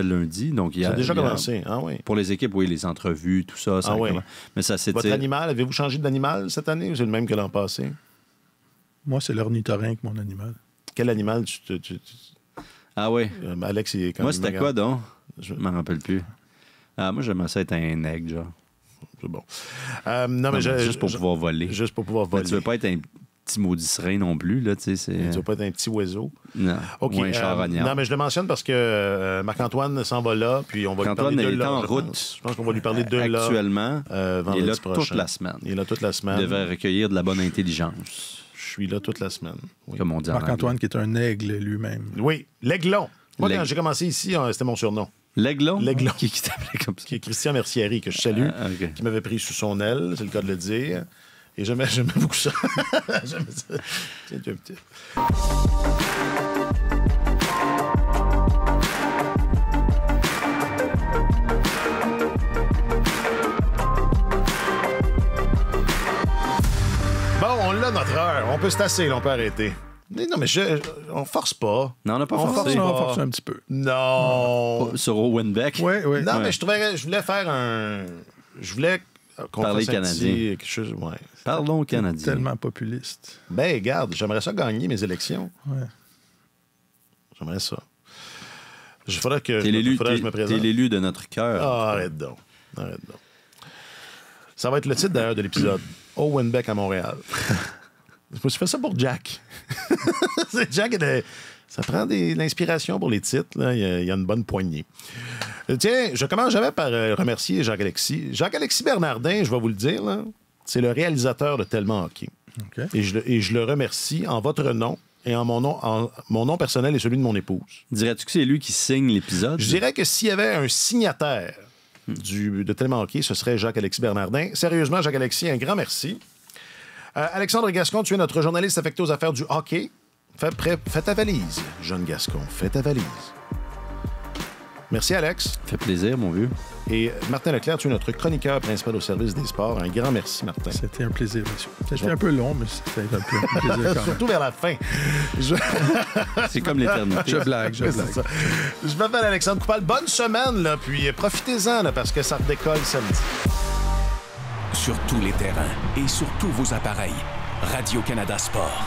lundi. Donc, ça a déjà commencé, ah oui. Pour les équipes, oui, les entrevues, tout ça. Mais ça s'étire. Votre animal, avez-vous changé d'animal cette année ou c'est le même que l'an passé? Moi, c'est l'ornithorynque, mon animal. Quel animal Ah oui. Alex, il est quand même. Moi, c'était quoi donc? Je m'en rappelle plus. Moi, j'aimerais ça être un aigle, genre. C'est bon. Non, mais juste pour pouvoir voler. Juste pour pouvoir voler. Mais tu veux pas être un petit maudit serein non plus, là, tu sais. Tu veux pas être un petit oiseau. Non. Okay, ou un charognard. Non, mais je le mentionne parce que Marc-Antoine s'en va là, puis on va lui parler de là. Est en route. Je pense qu'on va lui parler de là. Actuellement, il est là prochain. toute la semaine. Il est là toute la semaine. Il devrait recueillir de la bonne intelligence. Je suis là toute la semaine. Oui. Comme on dit Marc-Antoine qui est un aigle lui-même. Oui, l'aiglon. Moi, quand j'ai commencé ici, c'était mon surnom. L'aiglon? L'aiglon. Qui t'appelait comme ça? Qui est Christian Mercieri, que je salue, qui m'avait pris sous son aile, c'est le cas de le dire. Et j'aimais beaucoup ça. J'aimais ça. Tiens, un petit. On peut se tasser, là, on peut arrêter. Mais non, mais on force pas. Non, on n'a pas forcé. On force un petit peu. Non. Sur Owen Beck? Oui. Non, mais je voulais faire un... Je voulais qu'on parler fasse canadien. quelque chose... Ouais. Parlons canadien. Tellement populiste. Ben, regarde, j'aimerais ça gagner mes élections. Ouais. J'aimerais ça. Il faudrait que je me présente. T'es l'élu de notre cœur. Arrête donc. Ça va être le titre, d'ailleurs, de l'épisode. Owen Beck à Montréal. Je fais ça pour Jack. Jack, ça prend de l'inspiration pour les titres. Là. Il y a une bonne poignée. Tiens, je commence jamais par remercier Jacques-Alexis. Jacques-Alexis Bernardin, je vais vous le dire, là, c'est le réalisateur de Tellement Hockey. Okay. Et je le remercie en votre nom et en mon nom personnel et celui de mon épouse. Dirais-tu que c'est lui qui signe l'épisode? Je dirais que s'il y avait un signataire de Tellement Hockey, ce serait Jacques-Alexis Bernardin. Sérieusement, Jacques-Alexis, un grand merci. Alexandre Gascon, tu es notre journaliste affecté aux affaires du hockey. Fais ta valise, jeune Gascon. Fais ta valise. Merci, Alex. Fait plaisir, mon vieux. Et Martin Leclerc, tu es notre chroniqueur principal au service des sports. Un grand merci, Martin. C'était un plaisir, monsieur. C'était un peu long, mais c'était un plaisir quand même. Surtout vers la fin. C'est comme l'éternité. Je blague. Je m'appelle Alexandre Coupal. Bonne semaine, là, puis profitez-en, là, parce que ça redécolle samedi. Sur tous les terrains et sur tous vos appareils, Radio-Canada Sport.